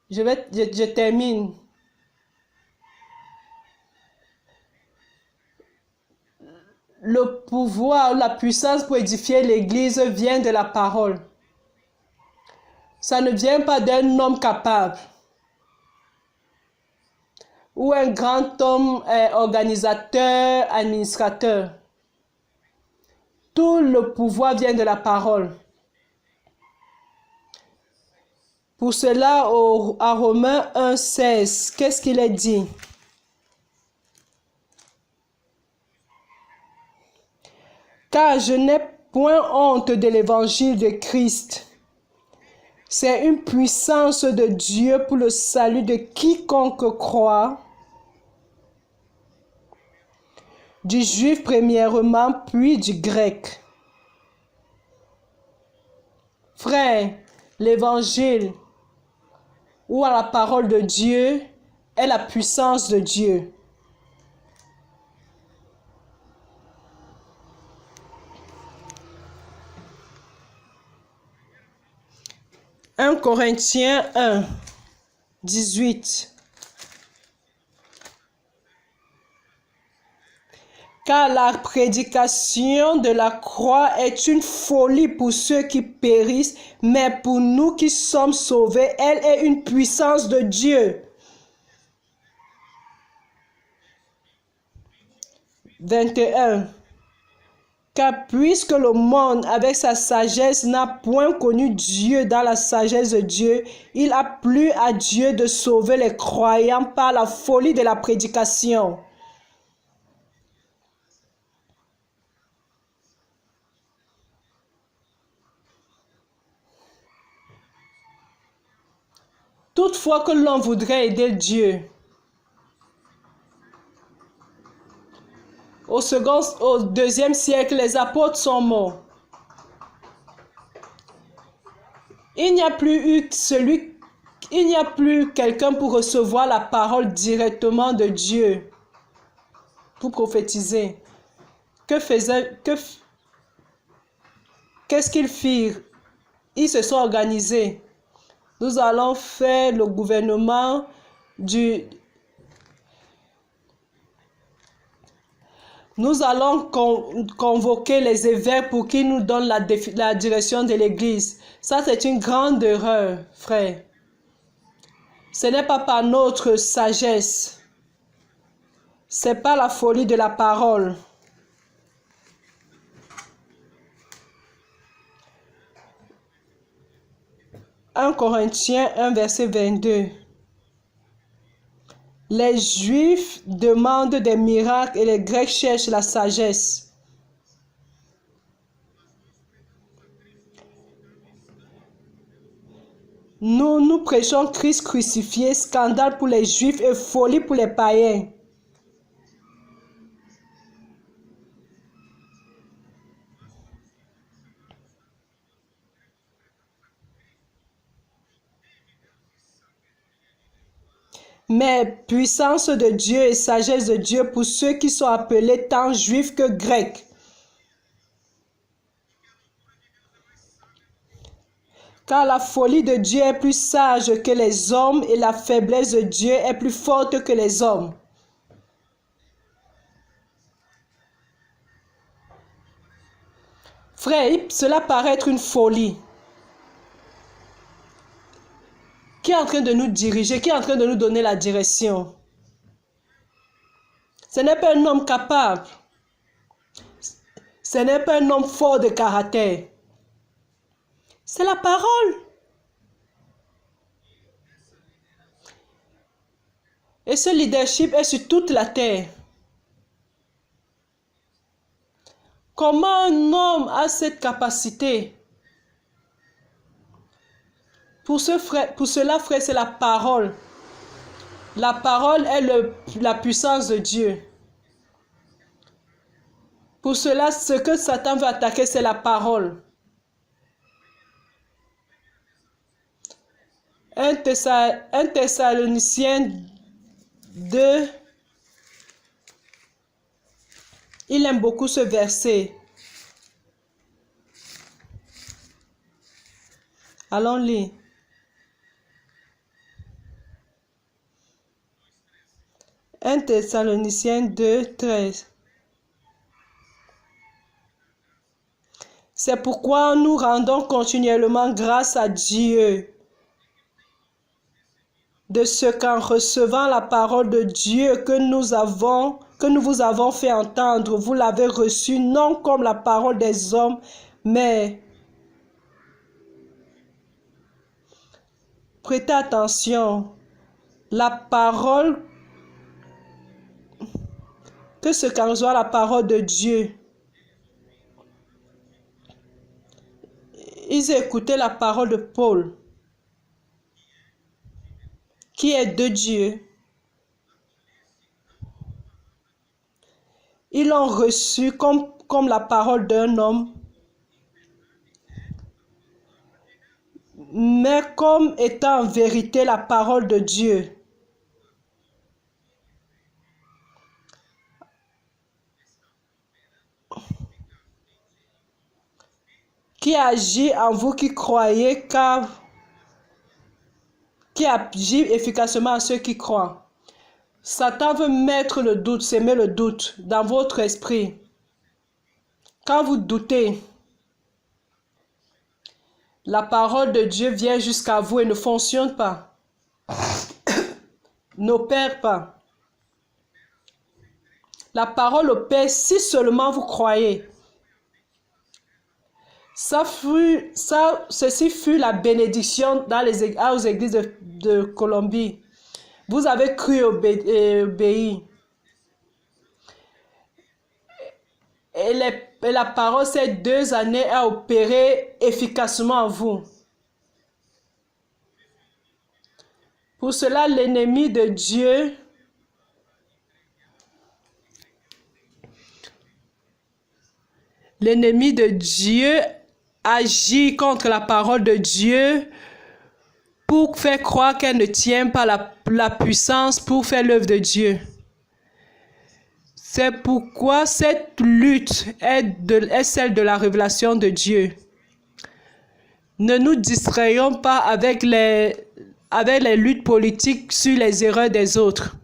Je termine. Le pouvoir, la puissance pour édifier l'Église vient de la parole. Ça ne vient pas d'un homme capable ou un grand homme organisateur, administrateur. Tout le pouvoir vient de la parole. Pour cela, à Romains 1,16, qu'est-ce qu'il est dit? Car je n'ai point honte de l'évangile de Christ. C'est une puissance de Dieu pour le salut de quiconque croit, du juif premièrement, puis du grec. Frère, l'évangile ou à la parole de Dieu est la puissance de Dieu. Un Corinthiens 1, 18. Car la prédication de la croix est une folie pour ceux qui périssent, mais pour nous qui sommes sauvés, elle est une puissance de Dieu. 21. Car puisque le monde, avec sa sagesse, n'a point connu Dieu dans la sagesse de Dieu, il a plu à Dieu de sauver les croyants par la folie de la prédication. Toutefois que l'on voudrait aider Dieu, au deuxième siècle, les apôtres sont morts. Il n'y a plus quelqu'un pour recevoir la parole directement de Dieu, pour prophétiser. Qu'est-ce qu'ils firent? Ils se sont organisés. Nous allons faire le gouvernement Nous allons convoquer les évêques pour qu'ils nous donnent la direction de l'Église. Ça, c'est une grande erreur, frère. Ce n'est pas par notre sagesse. Ce n'est pas la folie de la parole. 1 Corinthiens 1, verset 22. Les Juifs demandent des miracles et les Grecs cherchent la sagesse. Nous prêchons Christ crucifié, scandale pour les Juifs et folie pour les païens. Mais puissance de Dieu et sagesse de Dieu pour ceux qui sont appelés tant juifs que grecs. Car la folie de Dieu est plus sage que les hommes et la faiblesse de Dieu est plus forte que les hommes. Frère, cela paraît être une folie. Qui est en train de nous diriger, qui est en train de nous donner la direction? Ce n'est pas un homme capable. Ce n'est pas un homme fort de caractère. C'est la parole. Et ce leadership est sur toute la terre. Comment un homme a cette capacité? Pour cela, frère, c'est la parole. La parole est la puissance de Dieu. Pour cela, ce que Satan veut attaquer, c'est la parole. 1 Thessaloniciens 2. Il aime beaucoup ce verset. Allons lire. 1 Thessaloniciens 2, 13. C'est pourquoi nous rendons continuellement grâce à Dieu de ce qu'en recevant la parole de Dieu que nous vous avons fait entendre, vous l'avez reçue non comme la parole des hommes, mais prêtez attention, la parole que ce qu'en reçoit la parole de Dieu. Ils écoutaient la parole de Paul, qui est de Dieu. Ils l'ont reçu comme la parole d'un homme. mais comme étant en vérité la parole de Dieu. Qui agit en vous qui croyez, qui agit efficacement à ceux qui croient. Satan veut mettre le doute, s'aimer le doute dans votre esprit. Quand vous doutez, la parole de Dieu vient jusqu'à vous et ne fonctionne pas, n'opère pas. La parole opère si seulement vous croyez. Ceci fut la bénédiction aux églises de Colombie. Vous avez cru et obéi. Et la parole, ces 2 années, a opéré efficacement en vous. Pour cela, l'ennemi de Dieu agit contre la parole de Dieu pour faire croire qu'elle ne tient pas la puissance pour faire l'œuvre de Dieu. C'est pourquoi cette lutte est celle de la révélation de Dieu. Ne nous distrayons pas avec les luttes politiques sur les erreurs des autres.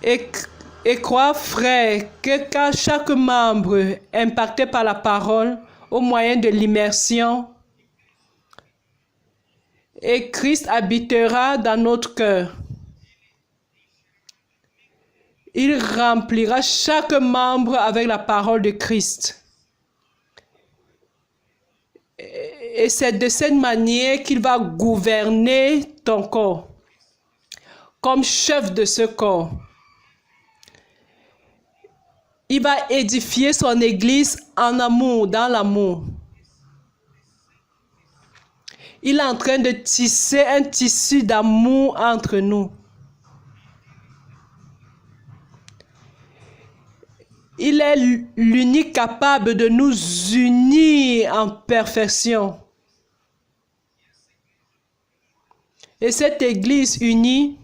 Et crois, frère, que quand chaque membre impacté par la parole, au moyen de l'immersion, et Christ habitera dans notre cœur. Il remplira chaque membre avec la parole de Christ. Et c'est de cette manière qu'il va gouverner ton corps, comme chef de ce corps. Il va édifier son Église en amour, dans l'amour. Il est en train de tisser un tissu d'amour entre nous. Il est l'unique capable de nous unir en perfection. Et cette Église unie,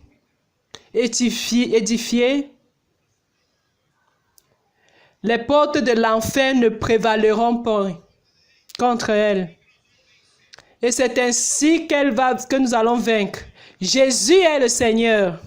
édifiée, les portes de l'enfer ne prévaleront pas contre elle. Et c'est ainsi que nous allons vaincre. Jésus est le Seigneur.